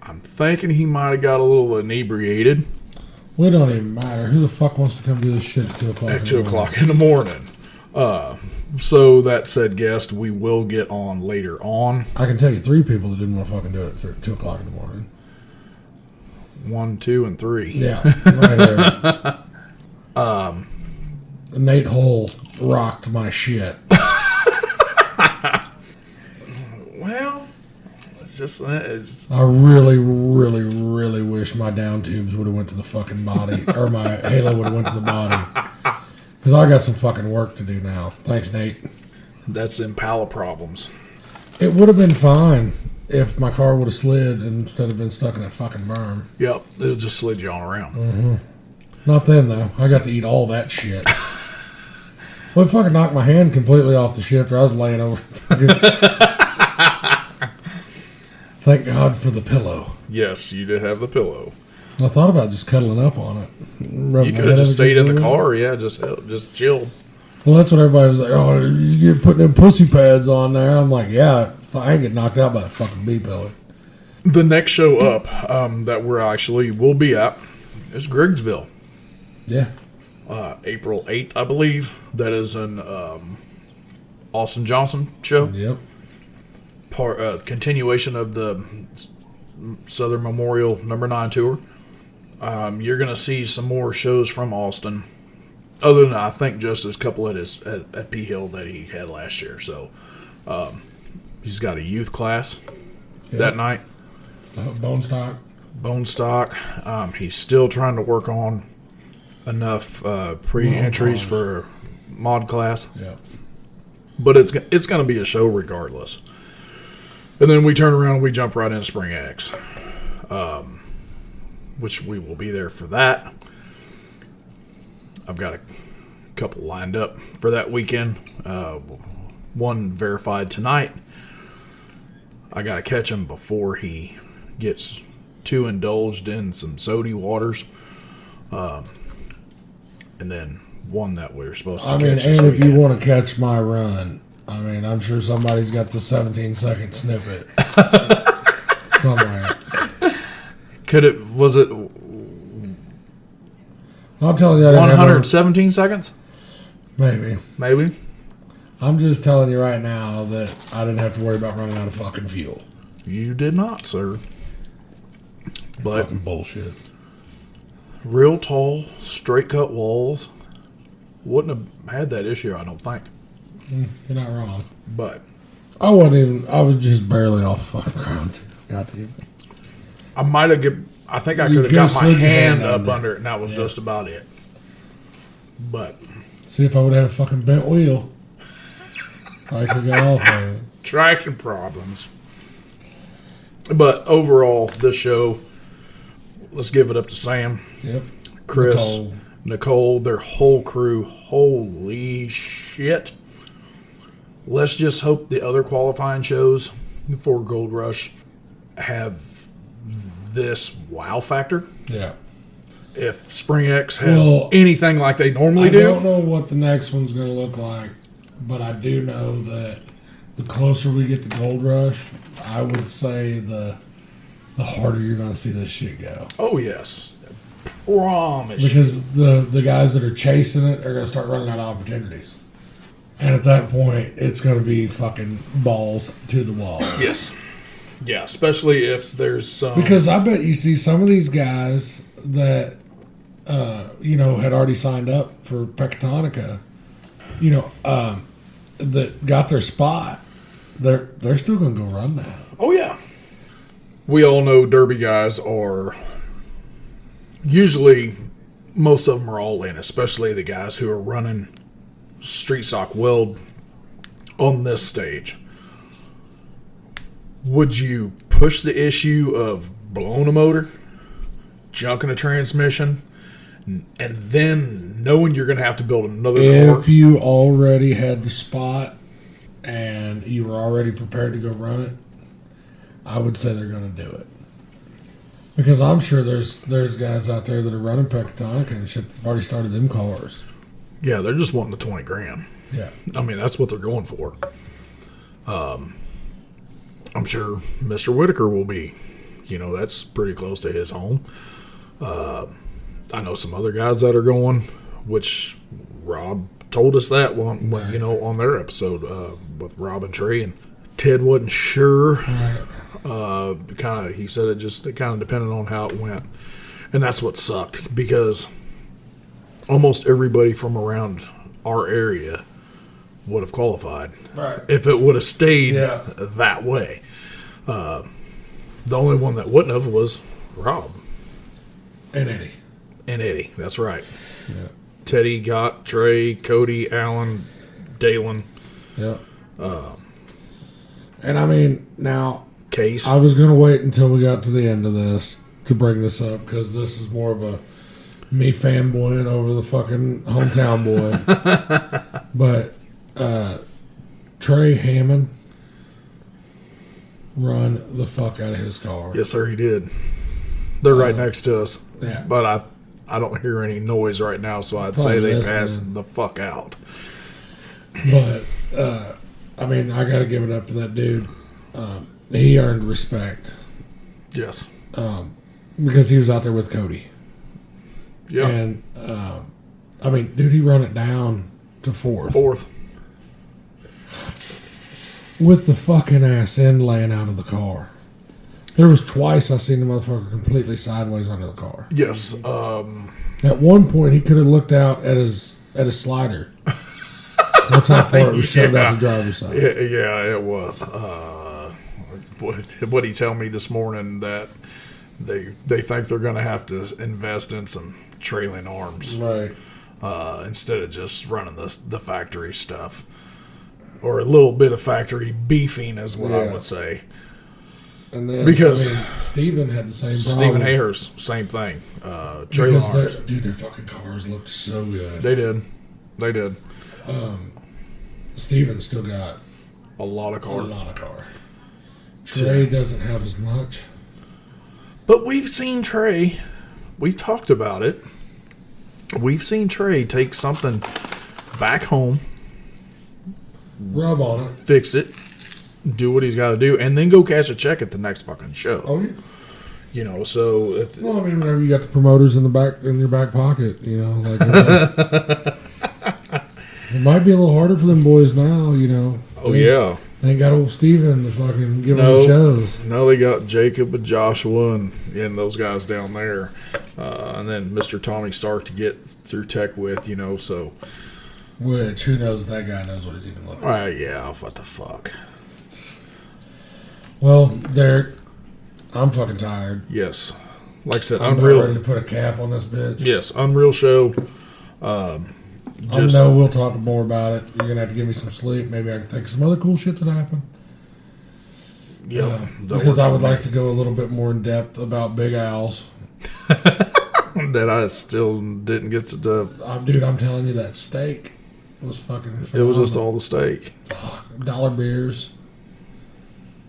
I'm thinking he might have got a little inebriated Well, it don't even matter. Who the fuck wants to come do this shit at 2 o'clock? at 2 o'clock in the morning. So that said guest we will get on later on. I can tell you 3 people that didn't want to fucking do it at 2 o'clock in the morning. 1, 2, and 3. Yeah, right there. Nate Hull rocked my shit. Well, it's I really, really, really wish my down tubes would have went to the fucking body, or my halo would have went to the body. Because I got some fucking work to do now. Thanks, Nate. that's Impala problems. It would have been fine if my car would have slid instead of been stuck in that fucking berm. Yep, it just slid you on around. Mm-hmm. Not then, though. I got to eat all that shit. Well, it fucking knocked my hand completely off the shifter. I was laying over. Thank God for the pillow. Yes, you did have the pillow. I thought about just cuddling up on it. You could have just stayed in the car. Yeah, just chill. Well, that's what everybody was like, oh, you're putting them pussy pads on there. I'm like, yeah, I ain't get knocked out by a fucking bee pillow. The next show up that we'll be at is Griggsville. Yeah. April 8th, I believe. That is an Austin Johnson show. Yep. Continuation of the Southern Memorial number 9 tour. You're going to see some more shows from Austin. Other than, I think, just a couple at P Hill that he had last year. So, he's got a youth class that night. Bone stock. He's still trying to work on enough pre-entries for mod class. Yeah. But it's going to be a show regardless. And then we turn around and we jump right into Spring X, which we will be there for that. I've got a couple lined up for that weekend. One verified tonight. I got to catch him before he gets too indulged in some sody waters. And then one that we're supposed to catch this and if weekend. you want to catch my run, I'm sure somebody's got the 17-second snippet somewhere. Was it I'm telling you, I didn't 117 seconds? Maybe. I'm just telling you right now that I didn't have to worry about running out of fucking fuel. You did not, sir. But fucking bullshit. Real tall, straight cut walls. Wouldn't have had that issue, I don't think. You're not wrong. But I was just barely off the fucking ground. Got to. I think I could have got my hand up under it, and that was just about it. But see if I would have had a fucking bent wheel. I could have got off of it. Traction problems. But overall, this show, let's give it up to Sam. Yep. Chris, Nicole, their whole crew. Holy shit. Let's just hope the other qualifying shows for Gold Rush have this wow factor. Yeah. If Spring X has anything like they normally do. I don't know what the next one's going to look like, but I do know that the closer we get to Gold Rush, I would say the harder you're going to see this shit go. Oh, yes. Promise. Because the guys that are chasing it are going to start running out of opportunities. And at that point, it's going to be fucking balls to the wall. Yes. Yeah, especially if there's some... Because I bet you see some of these guys that, had already signed up for Pecatonica, that got their spot, they're still going to go run that. Oh, yeah. We all know Derby guys are... Usually, most of them are all in, especially the guys who are running street stock weld on this stage. Would you push the issue of blowing a motor, junking a transmission, and then knowing you're going to have to build another car? If you already had the spot and you were already prepared to go run it, I would say they're going to do it. Because I'm sure there's guys out there that are running Pecatonica and shit that's already started them cars. Yeah, they're just wanting the 20 grand. Yeah. I mean, that's what they're going for. I'm sure Mr. Whitaker will be. That's pretty close to his home. I know some other guys that are going, which Rob told us that on their episode with Rob and Trey, and Ted wasn't sure. Right. He said it kind of depended on how it went, and that's what sucked because almost everybody from around our area would have qualified if it would have stayed that way. The only one that wouldn't have was Rob and Eddie. That's right. Yeah. Teddy got Trey, Cody, Alan, Dalen. Yeah. And I mean, now, Case. I was going to wait until we got to the end of this to bring this up because this is more of a me fanboying over the fucking hometown boy. But Trey Hammond run the fuck out of his car. Yes, sir, he did. They're right next to us. Yeah. But I don't hear any noise right now, so I'd Probably say they listening. passed the fuck out. But, I mean, I got to give it up to that dude. He earned respect Yes. because he was out there with Cody. Yeah. And, I mean, dude, he run it down to fourth. With the fucking ass end laying out of the car. There was twice I seen the motherfucker completely sideways under the car. Yes. At one point, he could have looked out at his slider. That's how far it was shoved out the driver's side. Yeah, it was. What he tell me this morning that they think they're going to have to invest in some trailing arms, Right. instead of just running the factory stuff, or a little bit of factory beefing, is what I Yeah. would say. And then, Because I mean, Steven had the same problem. Stephen Ayers, same thing. Trailing Because arms. their fucking cars looked so good. They did. Steven still got A lot of a cars. lot of car. Trey doesn't have as much. But we've seen Trey. We've talked about it. We've seen Trey take something back home, Rub on it. fix it, do what he's got to do, and then go cash a check at the next fucking show. Oh, yeah. You know, so Well, I mean, whenever you got the promoters in your back pocket, you know, like it might be a little harder for them boys now, you know. yeah. They ain't got old Steven to fucking give them No. the shows. Now they got Jacob and Joshua and those guys down there, and then Mr. Tommy Stark to get through tech with, you know. So, Which, who knows if that guy knows what he's even looking at. yeah, what the fuck? Well, Derek, I'm fucking tired. Yes, like I said, I'm about Unreal. ready to put a cap on this bitch. Yes, Unreal show. I know we'll talk more about it. You're going to have to give me some sleep. Maybe I can think of some other cool shit that happened. Yeah, Because I would like to go a little bit more in depth about Big Al's. that I still didn't get to. Dude, I'm telling you, that steak was fucking It phenomenal. was just all the steak. Dollar beers.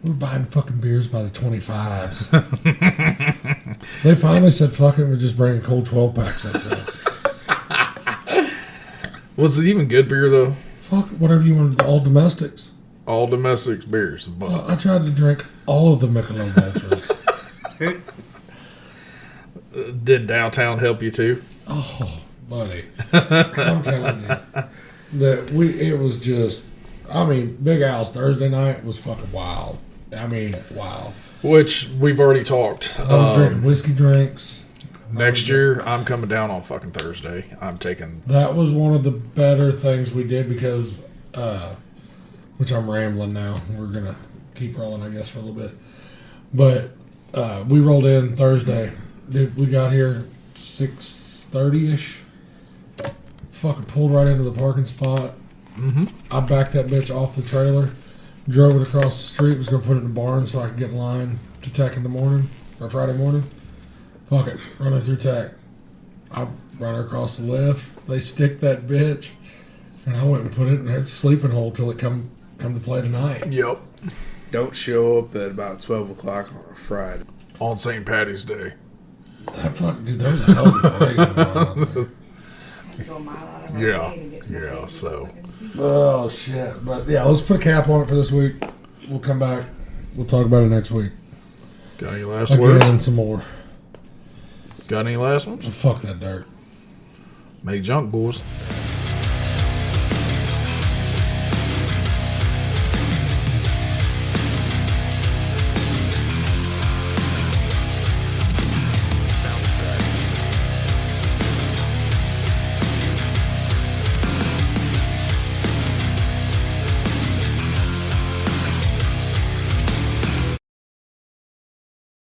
We're buying fucking beers by the 25s. They finally said, fuck it, we're just bringing cold 12 packs up to us. Was it even good beer though? Fuck whatever you want, all domestics. All domestic beers, but I tried to drink all of the Michelob Ultras. did downtown help you too? Oh, buddy. I'm telling you. It was just, I mean, Big Al's Thursday night was fucking wild. I mean, wow. Which we've already talked. I was drinking whiskey drinks. Next year, I'm coming down on fucking Thursday. I'm taking. That was one of the better things we did because, which I'm rambling now. We're going to keep rolling, I guess, for a little bit. But we rolled in Thursday. Dude, we got here 6:30-ish. Fucking pulled right into the parking spot. Mm-hmm. I backed that bitch off the trailer, drove it across the street, was going to put it in the barn so I could get in line to tech in the morning, or Friday morning. Fuck it, run her through tech. I run her across the lift. They stick that bitch, and I went and put it in its sleeping hole till it come to play tonight. Yep. Don't show up at about 12 o'clock on a Friday. On St. Patty's Day. That fuck, dude, there was a hell of a parade going on out there. Go a mile out of our Yeah. way to get to the Yeah, place. so. Oh shit! But yeah, let's put a cap on it for this week. We'll come back. We'll talk about it next week. Got any last Again words? and some more. Got any last ones? Fuck that dirt. Make junk, boys.